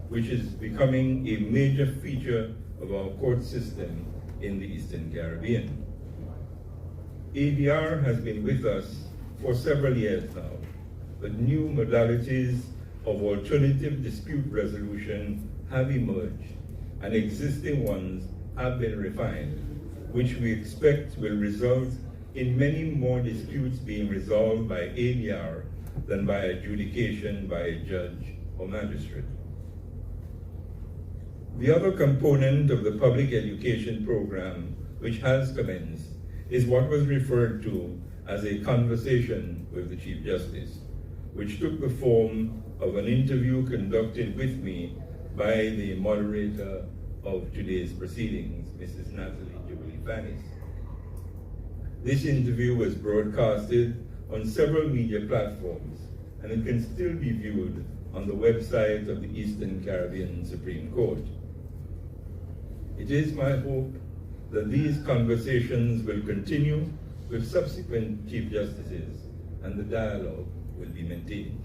which is becoming a major feature of our court system in the Eastern Caribbean. ADR has been with us for several years now, but new modalities of alternative dispute resolution have emerged, and existing ones have been refined, which we expect will result in many more disputes being resolved by ADR than by adjudication by a judge or magistrate. The other component of the public education program which has commenced is what was referred to as a conversation with the Chief Justice, which took the form of an interview conducted with me by the moderator of today's proceedings, Mrs. Natalie Jubilee Fannis. This interview was broadcasted on several media platforms, and it can still be viewed on the website of the Eastern Caribbean Supreme Court. It is my hope that these conversations will continue with subsequent Chief Justices and the dialogue will be maintained.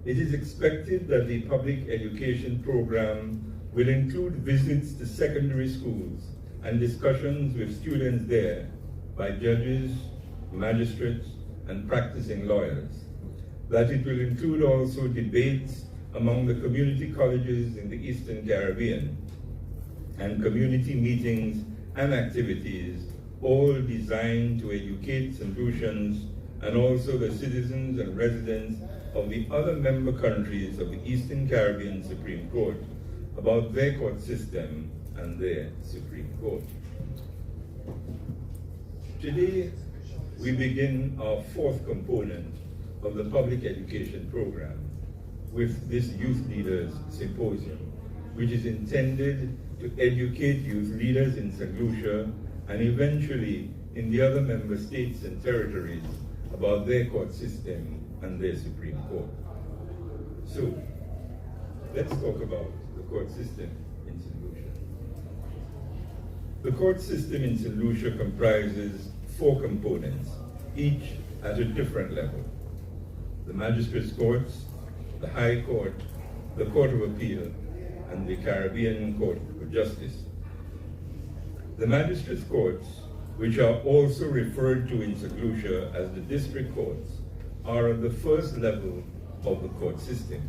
It is expected that the public education program will include visits to secondary schools and discussions with students there by judges, magistrates, and practicing lawyers, that it will include also debates among the community colleges in the Eastern Caribbean, and community meetings and activities, all designed to educate St. Lucians and also the citizens and residents of the other member countries of the Eastern Caribbean Supreme Court about their court system and their Supreme Court. Today, we begin our fourth component of the public education program with this Youth Leaders Symposium, which is intended to educate youth leaders in St. Lucia and eventually in the other member states and territories about their court system and their Supreme Court. So, let's talk about the court system in St. Lucia. The court system in St. Lucia comprises 4 components, each at a different level: the Magistrates' Courts, the High Court, the Court of Appeal, and the Caribbean Court of Justice. The Magistrates' Courts, which are also referred to in St. Lucia as the District Courts, are at the first level of the court system.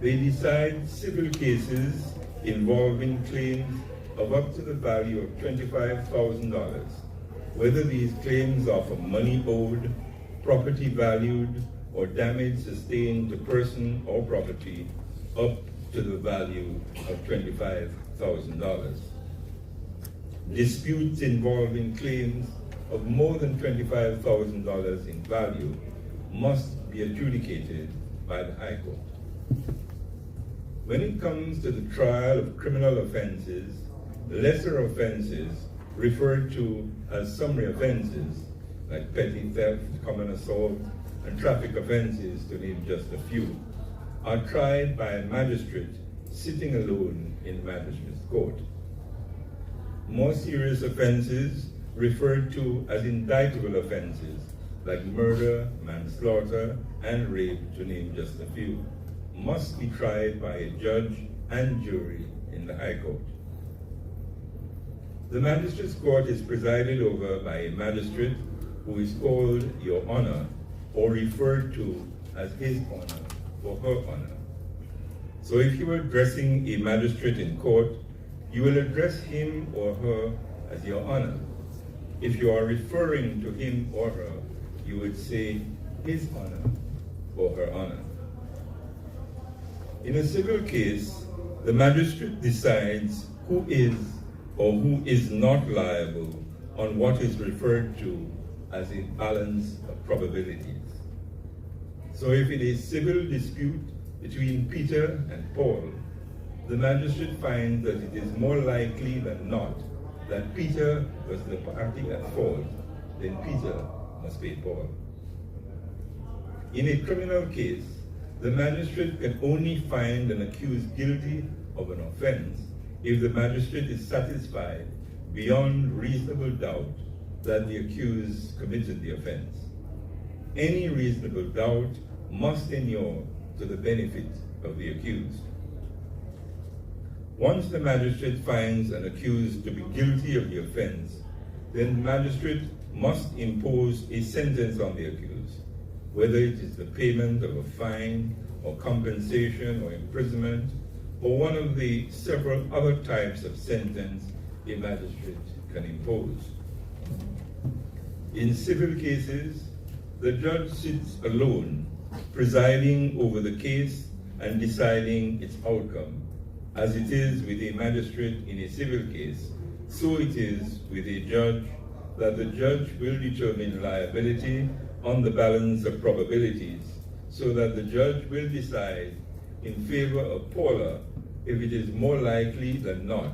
They decide civil cases involving claims of up to the value of $25,000, whether these claims are for money owed, property valued, or damage sustained to person or property up to the value of $25,000. Disputes involving claims of more than $25,000 in value must be adjudicated by the High Court. When it comes to the trial of criminal offenses, lesser offenses, referred to as summary offenses, like petty theft, common assault, and traffic offenses, to name just a few, are tried by a magistrate sitting alone in the magistrate's court. More serious offenses, referred to as indictable offenses, like murder, manslaughter, and rape, to name just a few, must be tried by a judge and jury in the High Court. The Magistrates' Court is presided over by a magistrate who is called Your Honor, or referred to as His Honor or Her Honor. So if you are addressing a magistrate in court, you will address him or her as Your Honor. If you are referring to him or her, you would say His Honor or Her Honor. In a civil case, the magistrate decides who is or who is not liable on what is referred to as a balance of probabilities. So if in a civil dispute between Peter and Paul, the magistrate finds that it is more likely than not that Peter was the party at fault, then Peter must pay Paul. In a criminal case, the magistrate can only find an accused guilty of an offense if the magistrate is satisfied beyond reasonable doubt that the accused committed the offense. Any reasonable doubt must inure to the benefit of the accused. Once the magistrate finds an accused to be guilty of the offense, then the magistrate must impose a sentence on the accused, whether it is the payment of a fine or compensation or imprisonment, or one of the several other types of sentence a magistrate can impose. In civil cases, the judge sits alone, presiding over the case and deciding its outcome. As it is with a magistrate in a civil case, so it is with a judge, that the judge will determine liability on the balance of probabilities so that the judge will decide in favor of Paula if it is more likely than not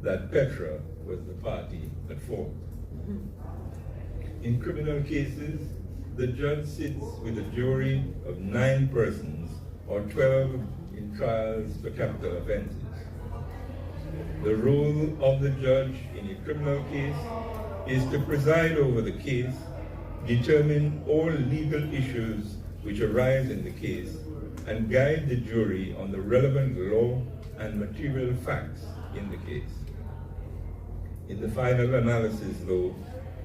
that Petra was the party at fault. In criminal cases, the judge sits with a jury of 9 persons or 12 in trials for capital offenses. The role of the judge in a criminal case is to preside over the case, determine all legal issues which arise in the case, and guide the jury on the relevant law and material facts in the case. In the final analysis, though,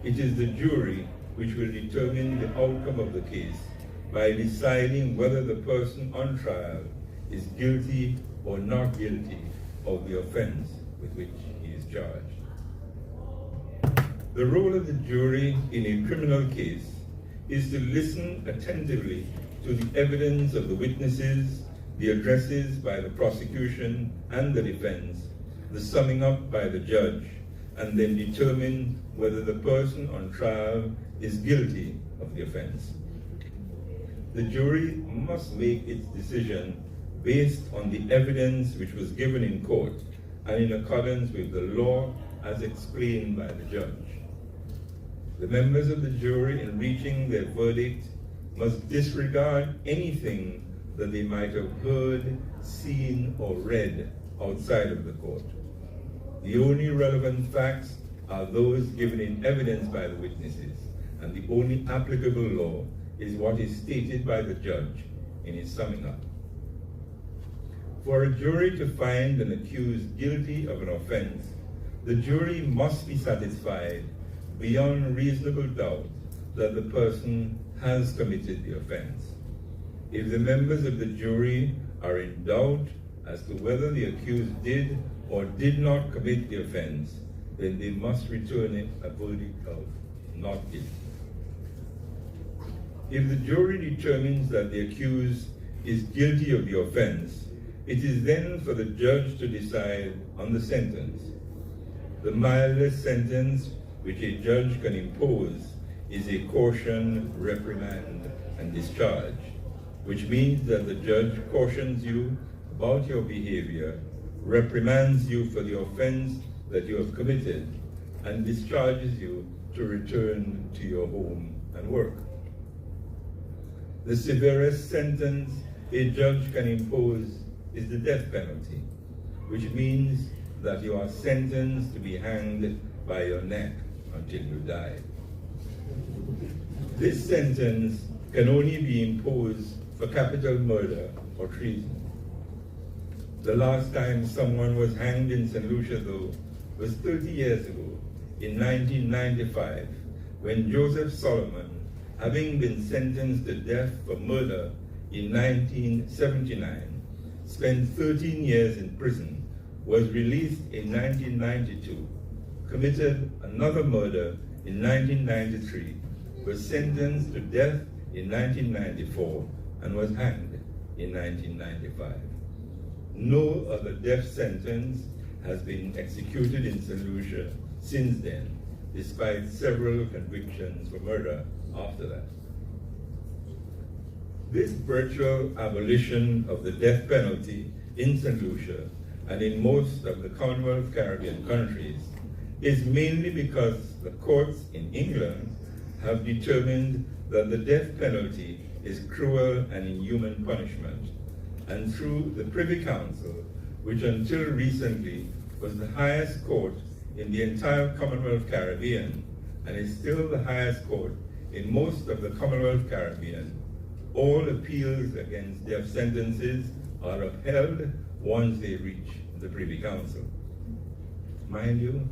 it is the jury which will determine the outcome of the case by deciding whether the person on trial is guilty or not guilty of the offense with which he is charged. The role of the jury in a criminal case is to listen attentively to the evidence of the witnesses, the addresses by the prosecution and the defense, the summing up by the judge, and then determine whether the person on trial is guilty of the offense. The jury must make its decision based on the evidence which was given in court and in accordance with the law as explained by the judge. The members of the jury, in reaching their verdict, must disregard anything that they might have heard, seen, or read outside of the court. The only relevant facts are those given in evidence by the witnesses, and the only applicable law is what is stated by the judge in his summing up. For a jury to find an accused guilty of an offense, the jury must be satisfied beyond reasonable doubt that the person has committed the offense. If the members of the jury are in doubt as to whether the accused did or did not commit the offense, then they must return a verdict of not guilty. If the jury determines that the accused is guilty of the offense, it is then for the judge to decide on the sentence. The mildest sentence which a judge can impose is a caution, reprimand, and discharge, which means that the judge cautions you about your behavior, reprimands you for the offense that you have committed, and discharges you to return to your home and work. The severest sentence a judge can impose is the death penalty, which means that you are sentenced to be hanged by your neck until you die. This sentence can only be imposed for capital murder or treason. The last time someone was hanged in St. Lucia, though, was 30 years ago, in 1995, when Joseph Solomon, having been sentenced to death for murder in 1979, spent 13 years in prison, was released in 1992, committed another murder in 1993, was sentenced to death in 1994, and was hanged in 1995. No other death sentence has been executed in St. Lucia since then, despite several convictions for murder after that. This virtual abolition of the death penalty in St. Lucia and in most of the Commonwealth Caribbean countries is mainly because the courts in England have determined that the death penalty is cruel and inhuman punishment, and through the Privy Council, which until recently was the highest court in the entire Commonwealth Caribbean and is still the highest court in most of the Commonwealth Caribbean, all appeals against death sentences are upheld once they reach the Privy Council. Mind you,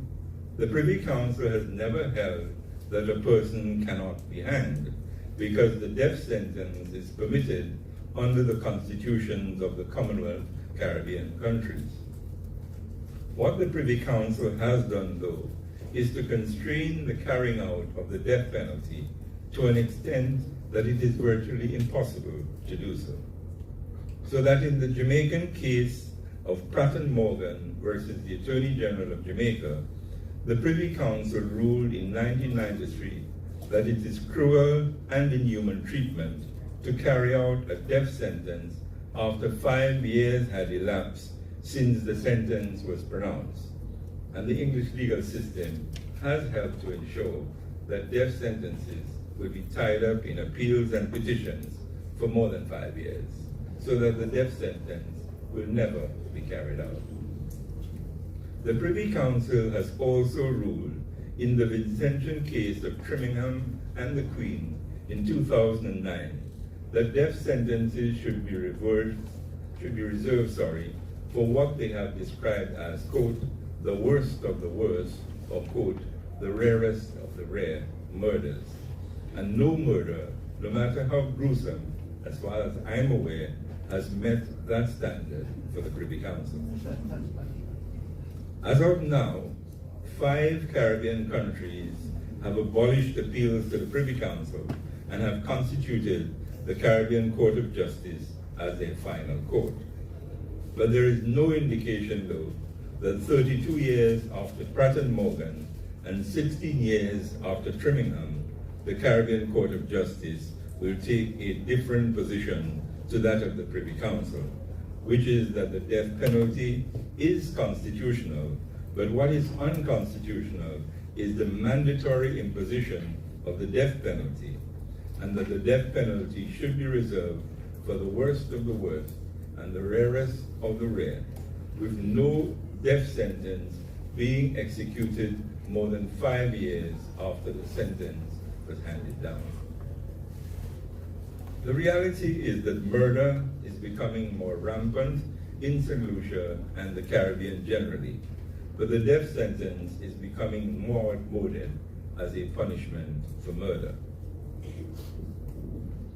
the Privy Council has never held that a person cannot be hanged, because the death sentence is permitted under the constitutions of the Commonwealth Caribbean countries. What the Privy Council has done, though, is to constrain the carrying out of the death penalty to an extent that it is virtually impossible to do so. So that in the Jamaican case of Pratt & Morgan versus the Attorney General of Jamaica, the Privy Council ruled in 1993 that it is cruel and inhuman treatment to carry out a death sentence after 5 years had elapsed since the sentence was pronounced. And the English legal system has helped to ensure that death sentences will be tied up in appeals and petitions for more than 5 years, so that the death sentence will never be carried out. The Privy Council has also ruled in the Vincentian case of Trimmingham and the Queen in 2009 that death sentences should be reserved for what they have described as, quote, the worst of the worst, or quote, the rarest of the rare murders. And no murder, no matter how gruesome, as far as I'm aware, has met that standard for the Privy Council. As of now, 5 Caribbean countries have abolished appeals to the Privy Council and have constituted the Caribbean Court of Justice as their final court. But there is no indication, though, that 32 years after Pratt and Morgan and 16 years after Trimmingham, the Caribbean Court of Justice will take a different position to that of the Privy Council, which is that the death penalty is constitutional, but what is unconstitutional is the mandatory imposition of the death penalty, and that the death penalty should be reserved for the worst of the worst and the rarest of the rare, with no death sentence being executed more than 5 years after the sentence was handed down. The reality is that murder is becoming more rampant in St. Lucia and the Caribbean generally, but the death sentence is becoming more outmoded as a punishment for murder.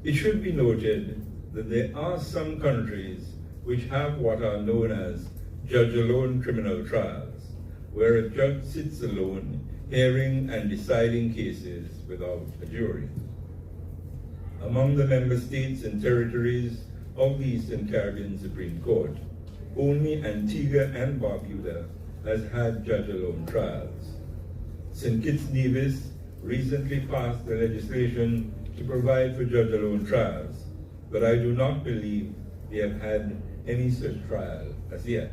It should be noted that there are some countries which have what are known as judge-alone criminal trials, where a judge sits alone, hearing and deciding cases without a jury. Among the member states and territories of the Eastern Caribbean Supreme Court, only Antigua and Barbuda has had judge-alone trials. St. Kitts Nevis recently passed the legislation to provide for judge-alone trials, but I do not believe they have had any such trial as yet.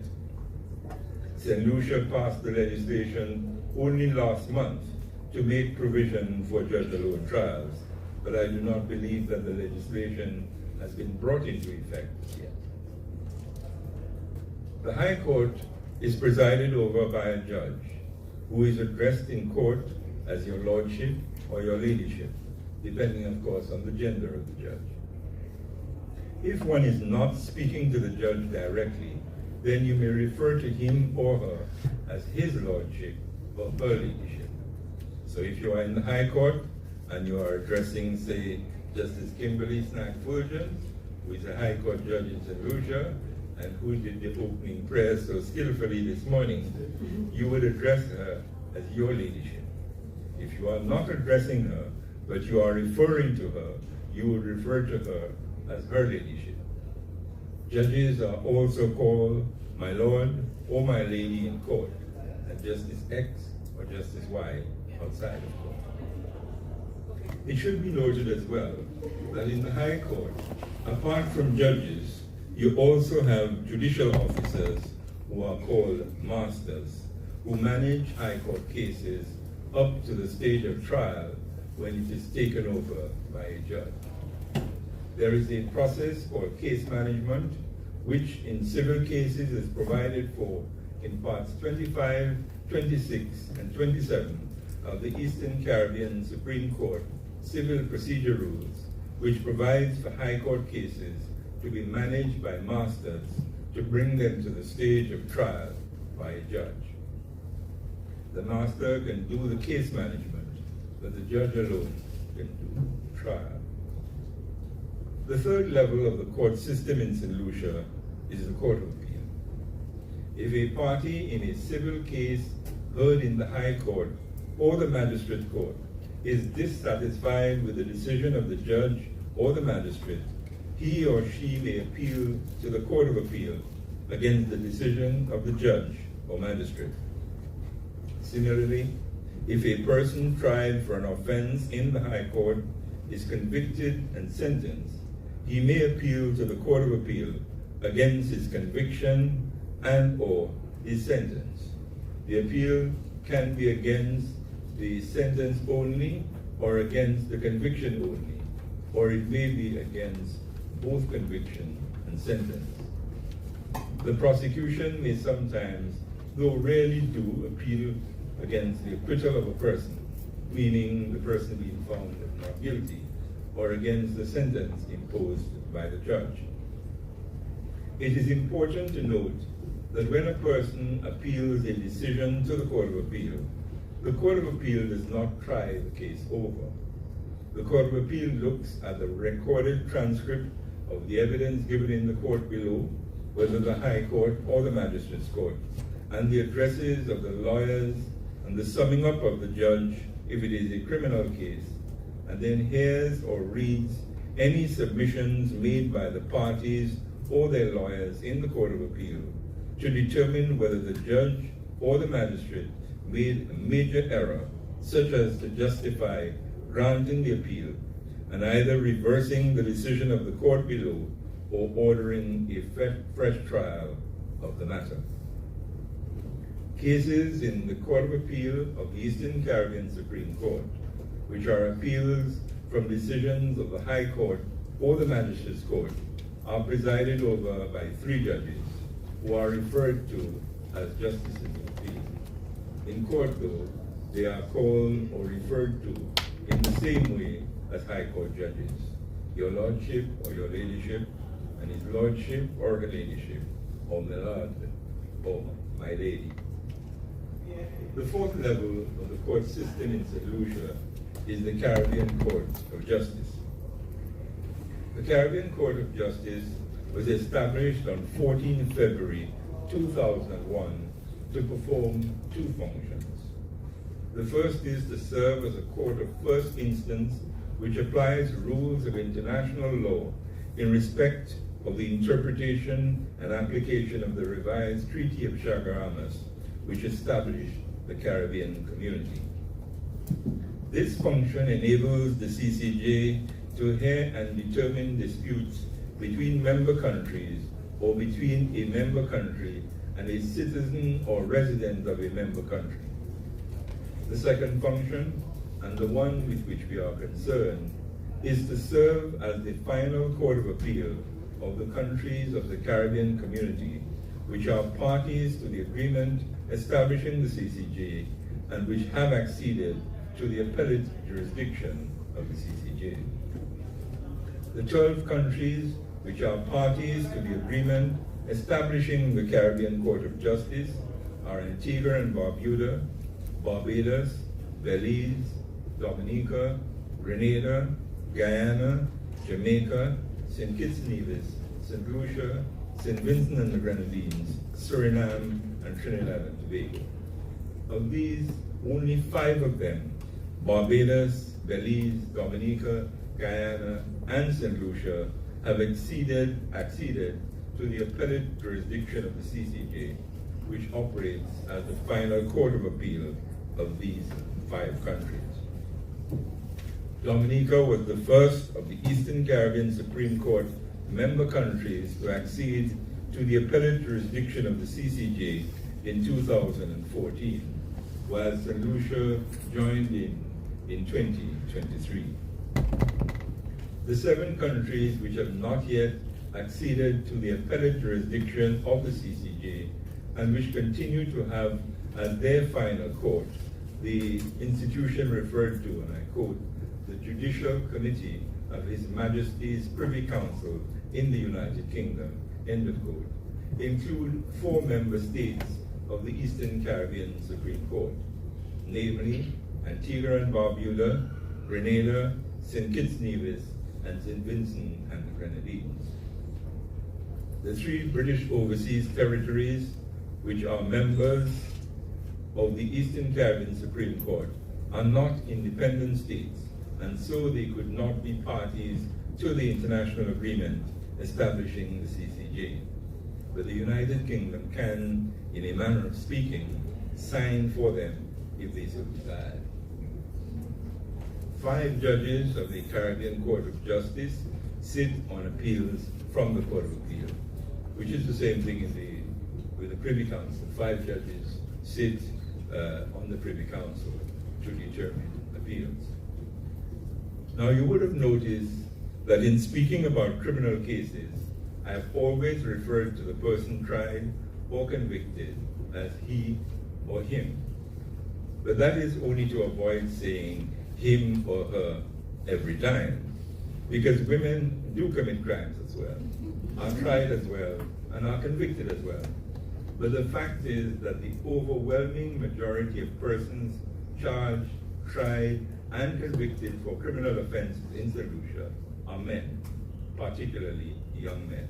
St. Lucia passed the legislation only last month to make provision for judge-alone trials, but I do not believe that the legislation has been brought into effect yet. The High Court is presided over by a judge who is addressed in court as your lordship or your ladyship, depending, of course, on the gender of the judge. If one is not speaking to the judge directly, then you may refer to him or her as his lordship or her ladyship. So if you are in the High Court and you are addressing, say, Justice Kimberly Snack-Fulton, who is a High Court judge in St. Lucia, and who did the opening prayer so skillfully this morning, you would address her as your ladyship. If you are not addressing her, but you are referring to her, you would refer to her as her ladyship. Judges are also called my lord or my lady in court, and Justice X or Justice Y outside of court. It should be noted as well that in the High Court, apart from judges, you also have judicial officers who are called masters, who manage High Court cases up to the stage of trial when it is taken over by a judge. There is a process called case management, which in civil cases is provided for in parts 25, 26, and 27 of the Eastern Caribbean Supreme Court Civil Procedure Rules, which provides for High Court cases to be managed by masters to bring them to the stage of trial by a judge. The master can do the case management, but the judge alone can do trial. The third level of the court system in St. Lucia is the Court of Appeal. If a party in a civil case heard in the High Court or the Magistrate Court is dissatisfied with the decision of the judge or the magistrate, he or she may appeal to the Court of Appeal against the decision of the judge or magistrate. Similarly, if a person tried for an offense in the High Court is convicted and sentenced, he may appeal to the Court of Appeal against his conviction and/or his sentence. The appeal can be against the sentence only or against the conviction only, or it may be against both conviction and sentence. The prosecution may sometimes, though rarely do, appeal against the acquittal of a person, meaning the person being found not guilty, or against the sentence imposed by the judge. It is important to note that when a person appeals a decision to the Court of Appeal, the Court of Appeal does not try the case over. The Court of Appeal looks at the recorded transcript of the evidence given in the court below, whether the High Court or the Magistrates' Court, and the addresses of the lawyers and the summing up of the judge if it is a criminal case, and then hears or reads any submissions made by the parties or their lawyers in the Court of Appeal to determine whether the judge or the magistrate made a major error, such as to justify granting the appeal and either reversing the decision of the court below or ordering a fresh trial of the matter. Cases in the Court of Appeal of the Eastern Caribbean Supreme Court, which are appeals from decisions of the High Court or the Magistrates' Court, are presided over by 3 judges who are referred to as justices of the peace. In court, though, they are called or referred to in the same way as High Court judges, your Lordship or your Ladyship, and His Lordship or Her Ladyship, or my Lord or my Lady. The 4th level of the court system in St. Lucia is the Caribbean Court of Justice. The Caribbean Court of Justice was established on 14 February 2001 to perform 2 functions. The first is to serve as a court of first instance which applies rules of international law in respect of the interpretation and application of the revised Treaty of Chaguaramas, which established the Caribbean Community. This function enables the CCJ to hear and determine disputes between member countries or between a member country and a citizen or resident of a member country. The second function, and the one with which we are concerned, is to serve as the final court of appeal of the countries of the Caribbean Community, which are parties to the agreement establishing the CCJ and which have acceded to the appellate jurisdiction of the CCJ. The 12 countries which are parties to the agreement establishing the Caribbean Court of Justice are Antigua and Barbuda, Barbados, Belize, Dominica, Grenada, Guyana, Jamaica, St. Kitts and Nevis, St. Lucia, St. Vincent and the Grenadines, Suriname, and Trinidad and Tobago. Of these, only 5 of them, Barbados, Belize, Dominica, Guyana, and St. Lucia, have acceded to the appellate jurisdiction of the CCJ, which operates as the final court of appeal of these 5 countries. Dominica was the first of the Eastern Caribbean Supreme Court member countries to accede to the appellate jurisdiction of the CCJ in 2014, while St. Lucia joined in 2023. The 7 countries which have not yet acceded to the appellate jurisdiction of the CCJ and which continue to have as their final court the institution referred to, and I quote, the Judicial Committee of His Majesty's Privy Council in the United Kingdom, end of quote, include 4 member states of the Eastern Caribbean Supreme Court, namely Antigua and Barbuda, Grenada, St. Kitts and Nevis, and St. Vincent and the Grenadines. The 3 British overseas territories, which are members of the Eastern Caribbean Supreme Court, are not independent states, and so they could not be parties to the international agreement establishing the CCJ. But the United Kingdom can, in a manner of speaking, sign for them if they so desire. 5 judges of the Caribbean Court of Justice sit on appeals from the Court of Appeal, which is the same thing with the Privy Council. 5 judges sit on the Privy Council to determine appeals. Now, you would have noticed that in speaking about criminal cases, I have always referred to the person tried or convicted as he or him. But that is only to avoid saying him or her every time, because women do commit crimes as well, are tried as well, and are convicted as well. But the fact is that the overwhelming majority of persons charged, tried, and convicted for criminal offenses in St. Lucia are men, particularly young men.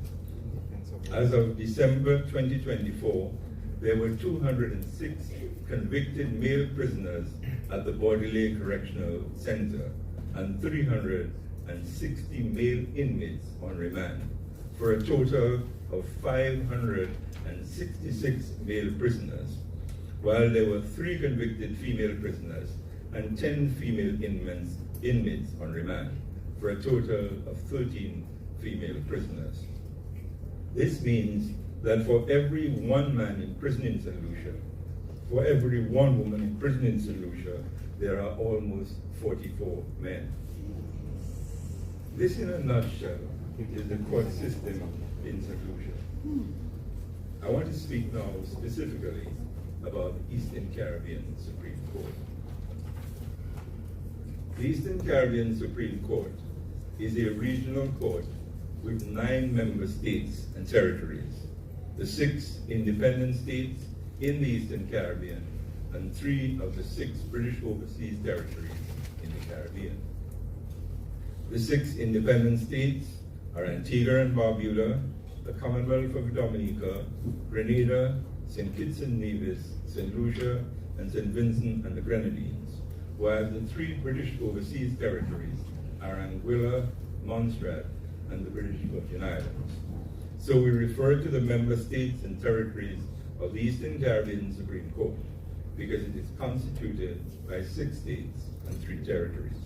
As of December 2024, there were 206 convicted male prisoners at the Bordelais Correctional Center and 360 male inmates on remand, for a total of 566 male prisoners, while there were 3 convicted female prisoners and 10 female inmates on remand, for a total of 13 female prisoners. This means that for every 1 man in prison in St. Lucia, for every 1 woman in prison in St. Lucia, there are almost 44 men. This, in a nutshell, is the court system in St. Lucia. I want to speak now specifically about the Eastern Caribbean Supreme Court. The Eastern Caribbean Supreme Court is a regional court with 9 member states and territories, the 6 independent states in the Eastern Caribbean, and 3 of the 6 British overseas territories in the Caribbean. The 6 independent states are Antigua and Barbuda, the Commonwealth of Dominica, Grenada, St. Kitts and Nevis, St. Lucia, and St. Vincent and the Grenadines, while the 3 British overseas territories are Anguilla, Montserrat, and the British Virgin Islands. So we refer to the member states and territories of the Eastern Caribbean Supreme Court because it is constituted by 6 states and 3 territories.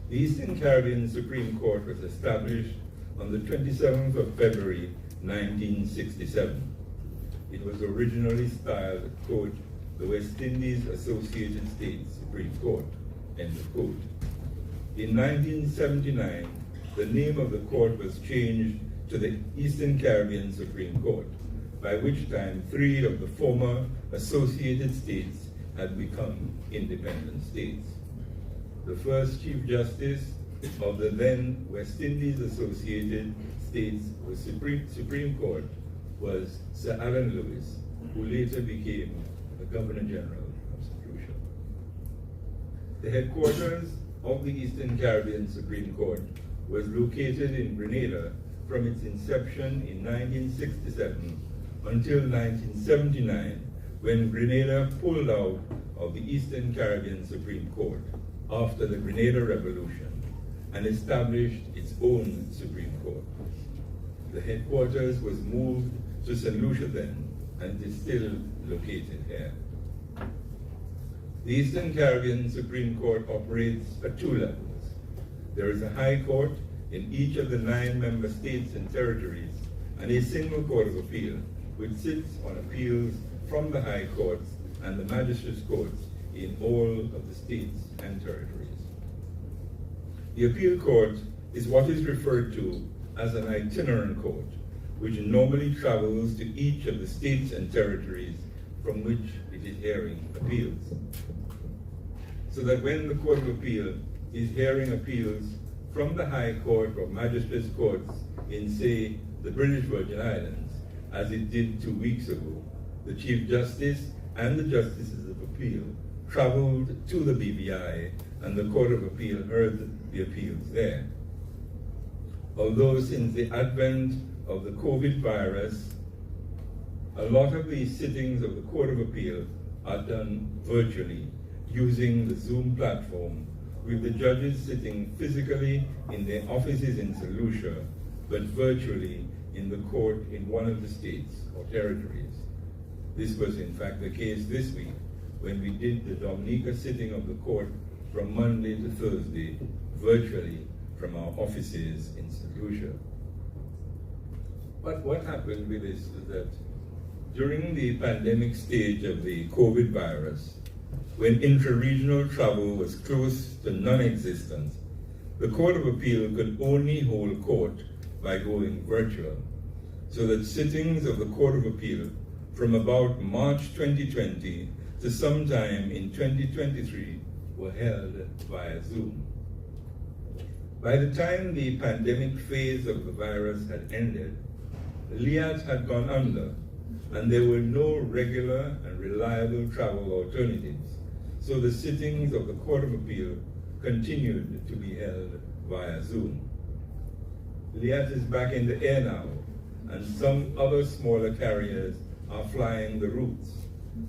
The Eastern Caribbean Supreme Court was established on the 27th of February, 1967. It was originally styled, quote, the West Indies Associated States Supreme Court, end of quote. In 1979, the name of the court was changed to the Eastern Caribbean Supreme Court, by which time 3 of the former associated states had become independent states. The first Chief Justice of the then West Indies Associated States Supreme Court was Sir Alan Lewis, who later became the Governor General of St. Lucia. The headquarters of the Eastern Caribbean Supreme Court was located in Grenada from its inception in 1967 until 1979, when Grenada pulled out of the Eastern Caribbean Supreme Court after the Grenada Revolution and established its own Supreme Court. The headquarters was moved to St. Lucia then, and is still located here. The Eastern Caribbean Supreme Court operates at 2 levels. There is a High Court in each of the 9 member states and territories, and a single Court of Appeal, which sits on appeals from the High Courts and the Magistrates' Courts in all of the states and territories. The Appeal Court is what is referred to as an itinerant court, which normally travels to each of the states and territories from which it is hearing appeals. So that when the Court of Appeal is hearing appeals from the High Court or Magistrates' Courts in, say, the British Virgin Islands, as it did 2 weeks ago, the Chief Justice and the Justices of Appeal traveled to the BVI, and the Court of Appeal heard the appeals there. Although since the advent of the COVID virus, a lot of the sittings of the Court of Appeal are done virtually using the Zoom platform, with the judges sitting physically in their offices in St. Lucia, but virtually in the court in one of the states or territories. This was in fact the case this week, when we did the Dominica sitting of the court from Monday to Thursday, virtually from our offices in St. Lucia. But what happened with this is that during the pandemic stage of the COVID virus, when intra-regional travel was close to non-existent, the Court of Appeal could only hold court by going virtual, so that sittings of the Court of Appeal from about March 2020 to sometime in 2023 were held via Zoom. By the time the pandemic phase of the virus had ended, LIAT had gone under, and there were no regular and reliable travel alternatives, so the sittings of the Court of Appeal continued to be held via Zoom. LIAT is back in the air now, and some other smaller carriers are flying the routes,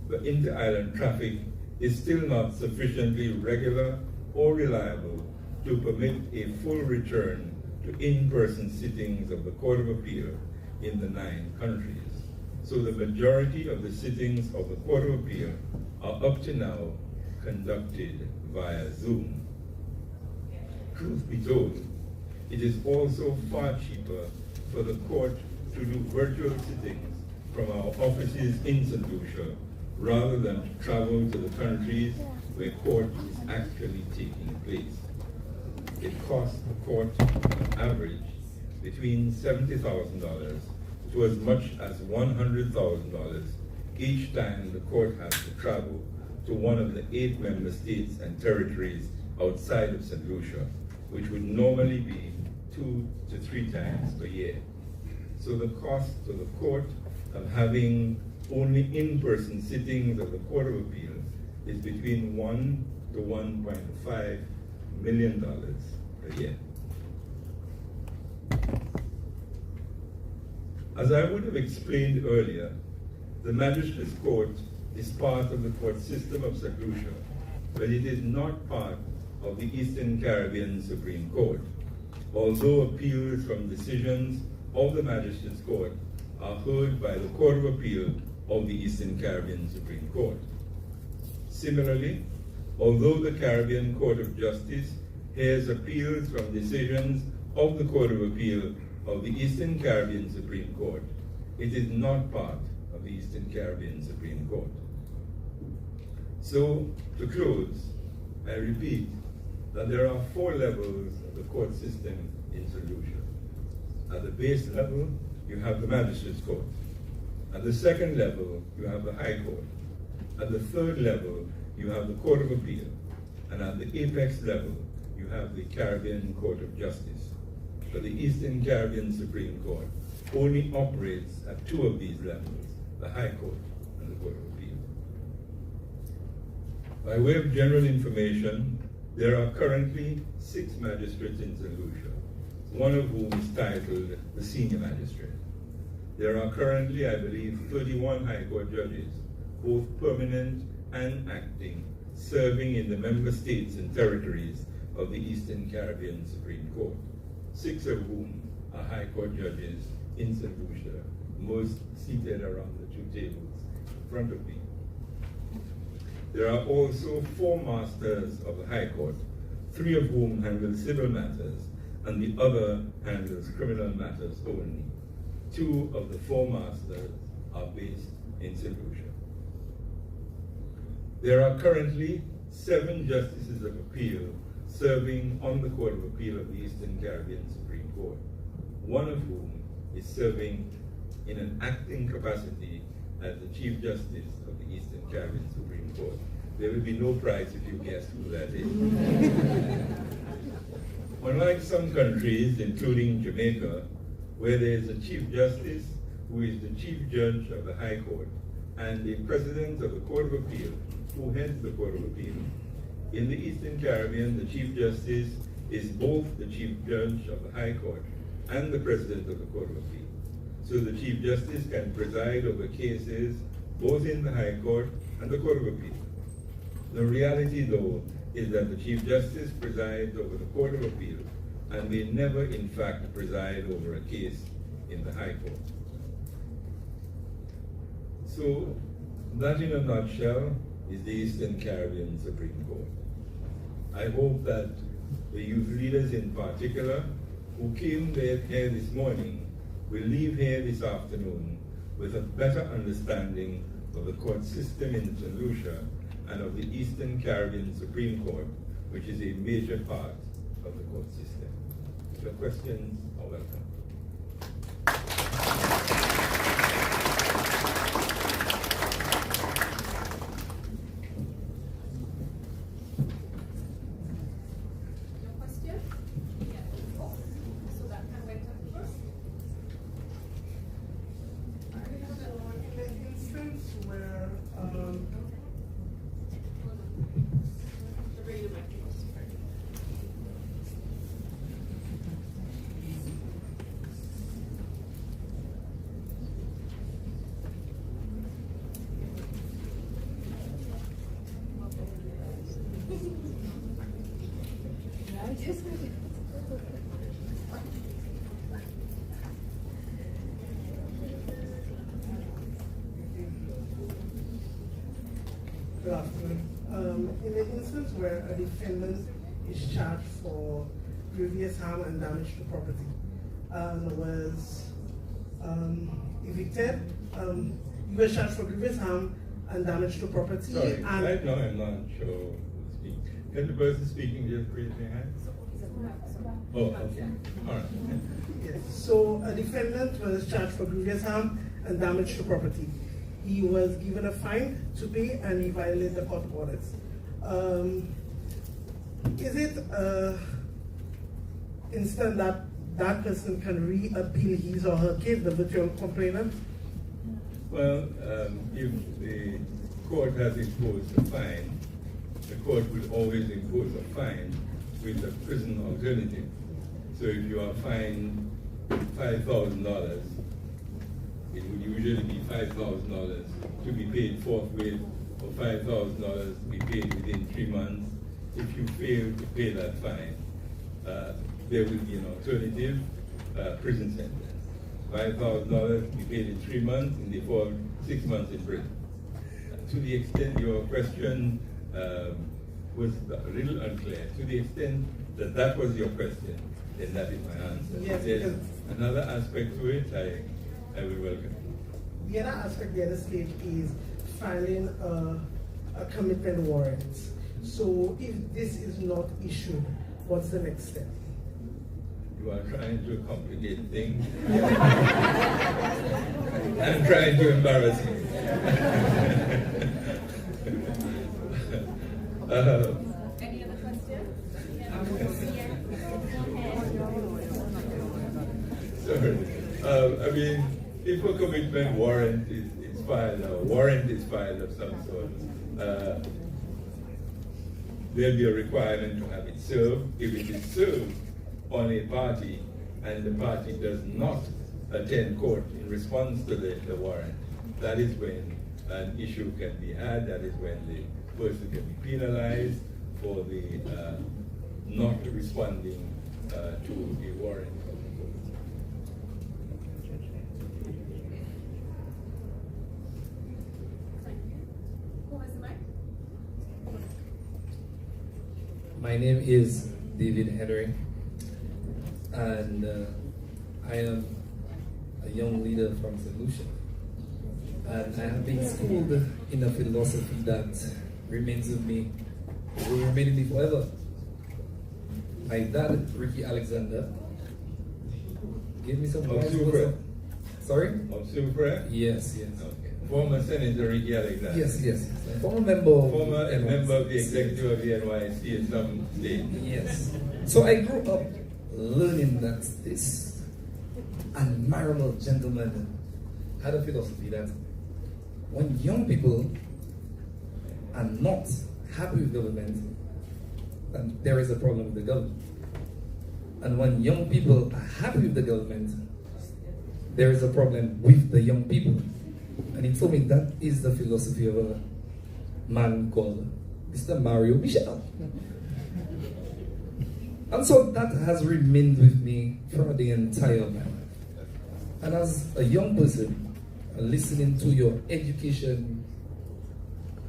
but inter-island traffic is still not sufficiently regular or reliable to permit a full return to in-person sittings of the Court of Appeal in the 9 countries. So the majority of the sittings of the Court of Appeal are up to now conducted via Zoom. Truth be told, it is also far cheaper for the court to do virtual sittings from our offices in St. Lucia rather than to travel to the countries where court is actually taking place. It costs the court on average between $70,000 to as much as $100,000 each time the court has to travel to one of the 8 member states and territories outside of St. Lucia, which would normally be 2 to 3 times per year. So the cost to the court of having only in-person sittings of the Court of Appeal is between $1 to $1.5 million per year. As I would have explained earlier, the Magistrates Court is part of the court system of St. Lucia, but it is not part of the Eastern Caribbean Supreme Court, although appeals from decisions of the Magistrates Court are heard by the Court of Appeal of the Eastern Caribbean Supreme Court. Similarly, although the Caribbean Court of Justice hears appeals from decisions of the Court of Appeal of the Eastern Caribbean Supreme Court, it is not part of the Eastern Caribbean Supreme Court. So, to close, I repeat that there are 4 levels of the court system in St. Lucia. At the base level, you have the Magistrates Court. At the second level, you have the High Court. At the third level, you have the Court of Appeal. And at the apex level, you have the Caribbean Court of Justice. But the Eastern Caribbean Supreme Court only operates at 2 of these levels, the High Court and the Court of Appeal. By way of general information, there are currently 6 magistrates in St. Lucia, one of whom is titled the Senior Magistrate. There are currently, I believe, 31 High Court judges, both permanent and acting, serving in the member states and territories of the Eastern Caribbean Supreme Court, 6 of whom are High Court judges in St. Lucia, most seated around the 2 tables in front of me. There are also 4 masters of the High Court, 3 of whom handle civil matters, and the other handles criminal matters only. 2 of the 4 masters are based in St. Lucia. There are currently 7 justices of appeal serving on the Court of Appeal of the Eastern Caribbean Supreme Court, one of whom is serving in an acting capacity as the Chief Justice of the Eastern Caribbean Supreme Court. There will be no prize if you guess who that is. Unlike some countries, including Jamaica, where there is a Chief Justice who is the Chief Judge of the High Court and the President of the Court of Appeal who heads the Court of Appeal, in the Eastern Caribbean, the Chief Justice is both the Chief Judge of the High Court and the President of the Court of Appeal. So the Chief Justice can preside over cases both in the High Court and the Court of Appeal. The reality, though, is that the Chief Justice presides over the Court of Appeal and may never, in fact, preside over a case in the High Court. So, that in a nutshell is the Eastern Caribbean Supreme Court. I hope that the youth leaders in particular who came here this morning will leave here this afternoon with a better understanding of the court system in St. Lucia and of the Eastern Caribbean Supreme Court, which is a major part of the court system. Your questions are welcome. Your question? Yeah. Oh, so that can wait up first. In the instance where Good afternoon. In the instance where a defendant is charged for grievous harm and damage to property and was evicted, you were charged for grievous harm and damage to property. Sorry, and right now I'm not sure who to speak. Can the person speaking just raise their hand? Oh, okay. All right. Yes. So a defendant was charged for grievous harm and damage to property. He was given a fine to pay and he violated the court orders. Is it instant that that person can re-appeal his or her case, the virtual complainant? Well, if the court has imposed a fine, the court will always impose a fine with a prison alternative. So if you are fined $5,000, it would usually be $5,000 to be paid forthwith, or $5,000 to be paid within 3 months. If you fail to pay that fine, there will be an alternative prison sentence. $5,000 to be paid in 3 months, in default 6 months in prison. To the extent your question was a little unclear, to the extent that that was your question, then that is my answer. Yes, there's another aspect to it, I will welcome. The other aspect, the other stage is filing a commitment warrant. So if this is not issued, what's the next step? You are trying to complicate things. I'm trying to embarrass you. Any other questions? Sorry. I mean, if a commitment warrant is filed, or warrant is filed of some sort, there'll be a requirement to have it served. If it is served on a party and the party does not attend court in response to the warrant, that is when an issue can be had, that is when the person can be penalized for the not responding to a warrant. My name is David Henry, and I am a young leader from St. Lucia. And I have been schooled in a philosophy that remains with me, will remain with me forever. My dad, Ricky Alexander, gave me some wise words. Sorry? Of Super? Yes, yes. Okay. Former Senator Ricky Alexander. Yes. Former member of the executive of the NYC in some state. Yes. So I grew up learning that this admirable gentleman had a philosophy that when young people are not happy with government, then there is a problem with the government. And when young people are happy with the government, there is a problem with the young people. And he told me that is the philosophy of a man called Mr. Mario Michel. And so that has remained with me for the entire life. And as a young person, listening to your education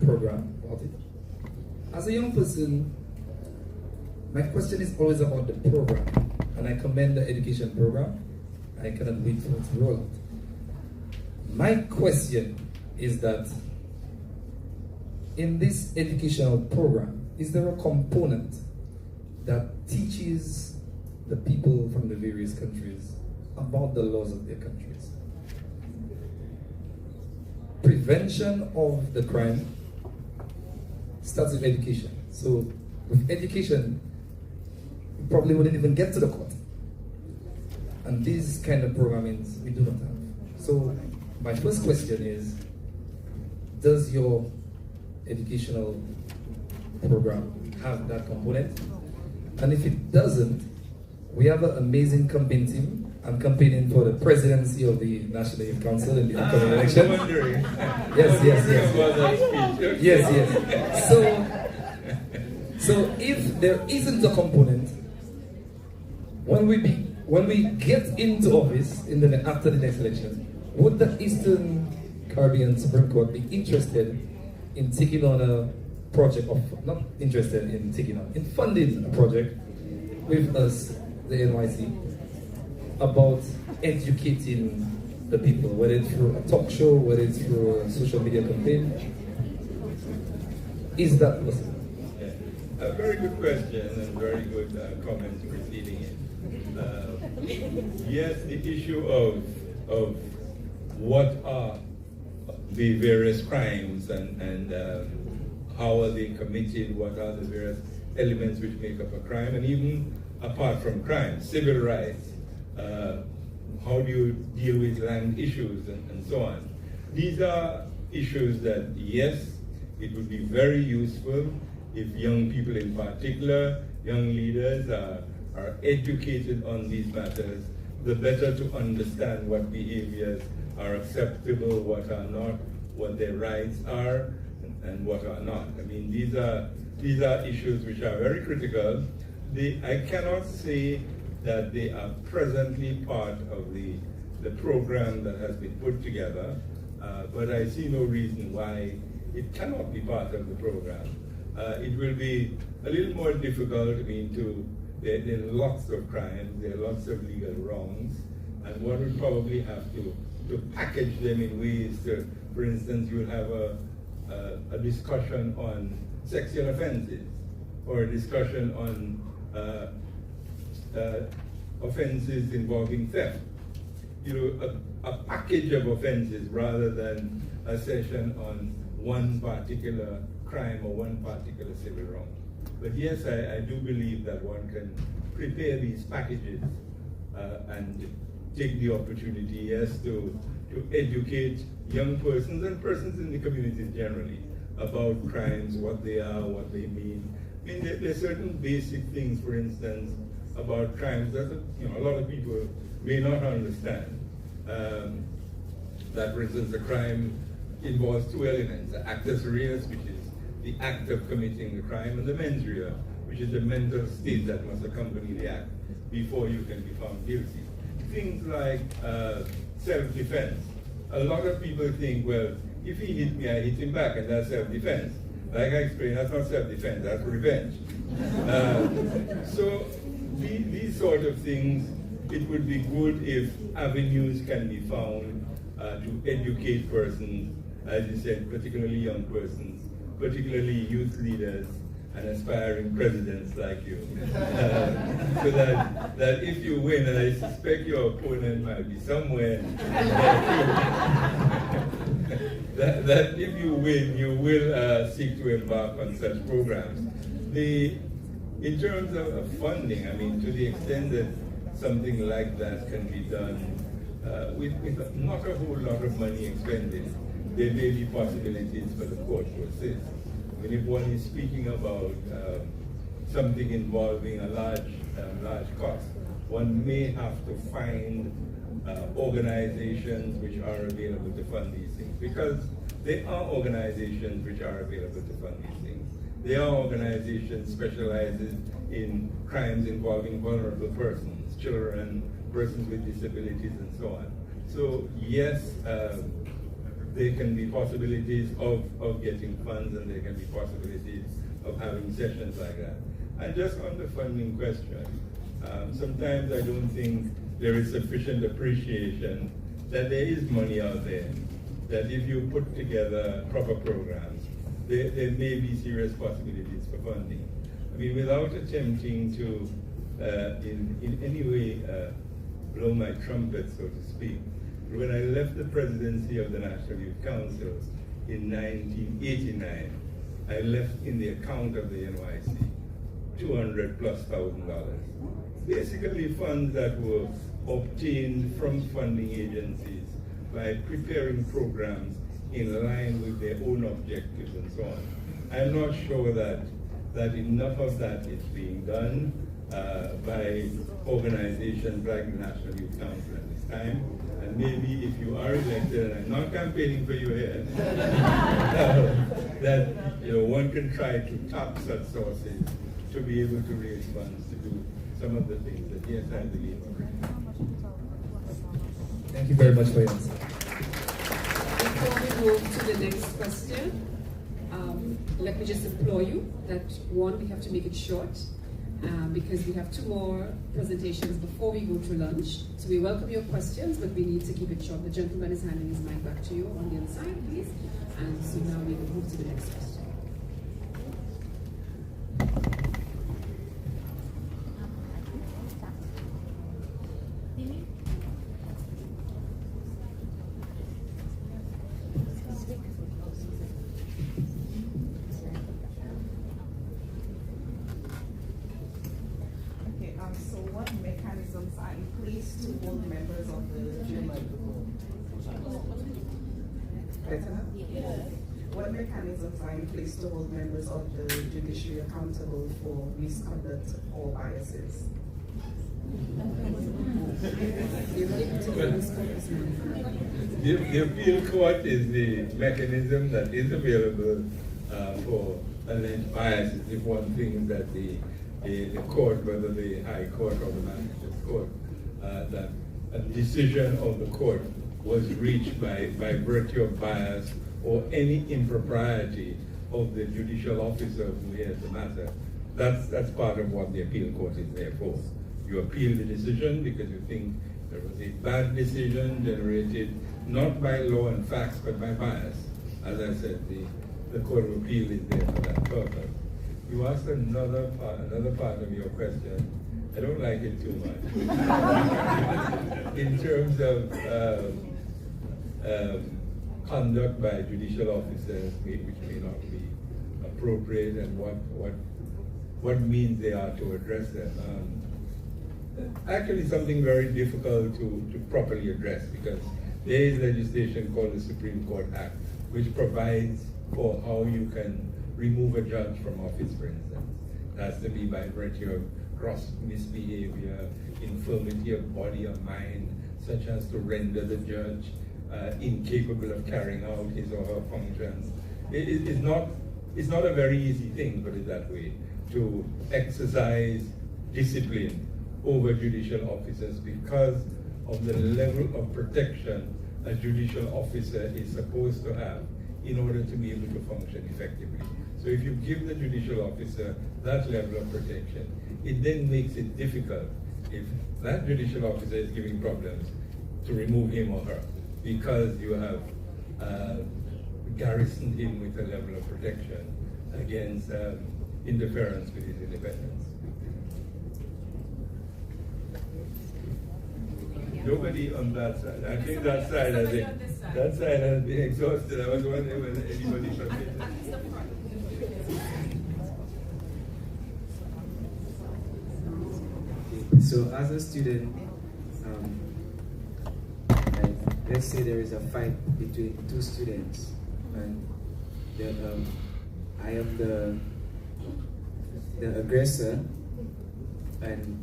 program about it. As a young person, my question is always about the program, and I commend the education program. I cannot wait for it to roll out. My question is that in this educational program, is there a component that teaches the people from the various countries about the laws of their countries? Prevention of the crime starts with education. So with education, we probably wouldn't even get to the court. And these kind of programmings we do not have. So my first question is, does your educational program have that component? And if it doesn't, we have an amazing campaign team. I'm campaigning for the presidency of the National Youth Council in the upcoming election. Yes. So if there isn't a component, when we get into office after the next election, would the Eastern Caribbean Supreme Court be interested in taking on a project in funding a project with us, the NYC, about educating the people, whether it's through a talk show, whether it's through a social media campaign? Is that possible? Yeah. A very good question and very good comments preceding it. Yes, the issue of what are the various crimes and how are they committed, what are the various elements which make up a crime, and even apart from crime, civil rights, how do you deal with land issues and so on. These are issues that, yes, it would be very useful if young people in particular, young leaders are educated on these matters, the better to understand what behaviors are acceptable, what are not, what their rights are, and what are not. I mean, these are issues which are very critical. I cannot say that they are presently part of the program that has been put together, but I see no reason why it cannot be part of the program. It will be a little more difficult, there are lots of crimes, there are lots of legal wrongs, and one would probably have to package them in ways to, for instance, you will have a discussion on sexual offenses, or a discussion on offenses involving theft. A package of offenses rather than a session on one particular crime or one particular civil wrong. But yes, I do believe that one can prepare these packages and take the opportunity, yes, to educate young persons and persons in the community generally about crimes, what they are, what they mean. There are certain basic things, for instance, about crimes that a lot of people may not understand. That, for instance, a crime involves two elements: the actus reus, which is the act of committing the crime, and the mens rea, which is the mental state that must accompany the act before you can be found guilty. Things like self-defense. A lot of people think, well, if he hit me, I hit him back, and that's self-defense. Like I explained, that's not self-defense, that's revenge. So these sort of things, it would be good if avenues can be found to educate persons, as you said, particularly young persons, particularly youth leaders and aspiring presidents like you. So that if you win, and I suspect your opponent might be somewhere, that if you win, you will seek to embark on such programs. In terms of funding, to the extent that something like that can be done with not a whole lot of money expended, there may be possibilities for the court to assist. If one is speaking about something involving a large cost, one may have to find organizations which are available to fund these things, because there are organizations which are available to fund these things. There are organizations specializing in crimes involving vulnerable persons, children, persons with disabilities, and so on. So yes, there can be possibilities of getting funds, and there can be possibilities of having sessions like that. And just on the funding question, sometimes I don't think there is sufficient appreciation that there is money out there, that if you put together proper programs, there may be serious possibilities for funding. I mean, without attempting to in any way blow my trumpet, so to speak, when I left the presidency of the National Youth Council in 1989, I left in the account of the NYC $200,000+. Basically funds that were obtained from funding agencies by preparing programs in line with their own objectives and so on. I'm not sure that enough of that is being done by organizations like the National Youth Council at this time. And maybe if you are elected, and I'm not campaigning for you here, that one can try to tap such sources to be able to raise funds to do some of the things that, yes, I believe are. Thank you very much for your answer. Before we move to the next question, let me just implore you that, one, we have to make it short, because we have 2 more presentations before we go to lunch. So we welcome your questions, but we need to keep it short. The gentleman is handing his mic back to you on the other side, please. And so now we will move to the next question. So what mechanisms are in place to hold members of the What mechanisms are in place to hold members of the judiciary accountable for misconduct or biases? The appeal court is the mechanism that is available for alleged biases. If one thinks that the court, whether the High Court or the Magistrates Court, that a decision of the court was reached by virtue of bias or any impropriety of the judicial officer who hears the matter. That's part of what the appeal court is there for. You appeal the decision because you think there was a bad decision generated not by law and facts but by bias. As I said, the Court of Appeal is there for that purpose. You asked another part of your question. I don't like it too much. In terms of conduct by judicial officers, which may not be appropriate, and what means they are to address them. Actually, something very difficult to properly address, because there is legislation called the Supreme Court Act, which provides for how you can remove a judge from office, for instance. It has to be by virtue of gross misbehavior, infirmity of body or mind, such as to render the judge incapable of carrying out his or her functions. It's not a very easy thing, put it that way, to exercise discipline over judicial officers because of the level of protection a judicial officer is supposed to have in order to be able to function effectively. So if you give the judicial officer that level of protection, it then makes it difficult, if that judicial officer is giving problems, to remove him or her, because you have garrisoned him with a level of protection against interference with his independence. Nobody on that side. I think that side has been exhausted. I was wondering whether anybody should be. So as a student, let's say there is a fight between 2 students, and I am the aggressor, and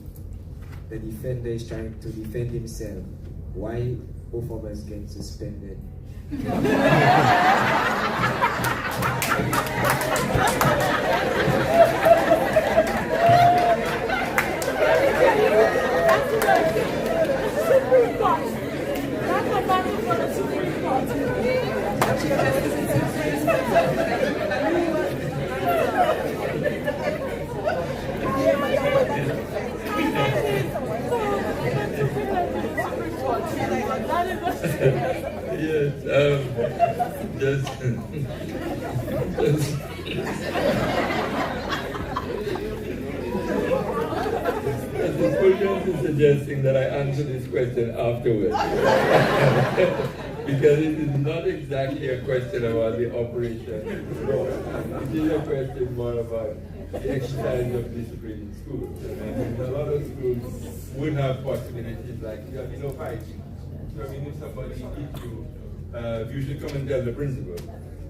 the defender is trying to defend himself. Why both of us get suspended? The Fulgence is suggesting that I answer this question afterwards. Because it is not exactly a question about the operation. No, it is a question more about the exercise of discipline in schools. And a lot of schools would have possibilities like, fighting. So if somebody hits you, you should come and tell the principal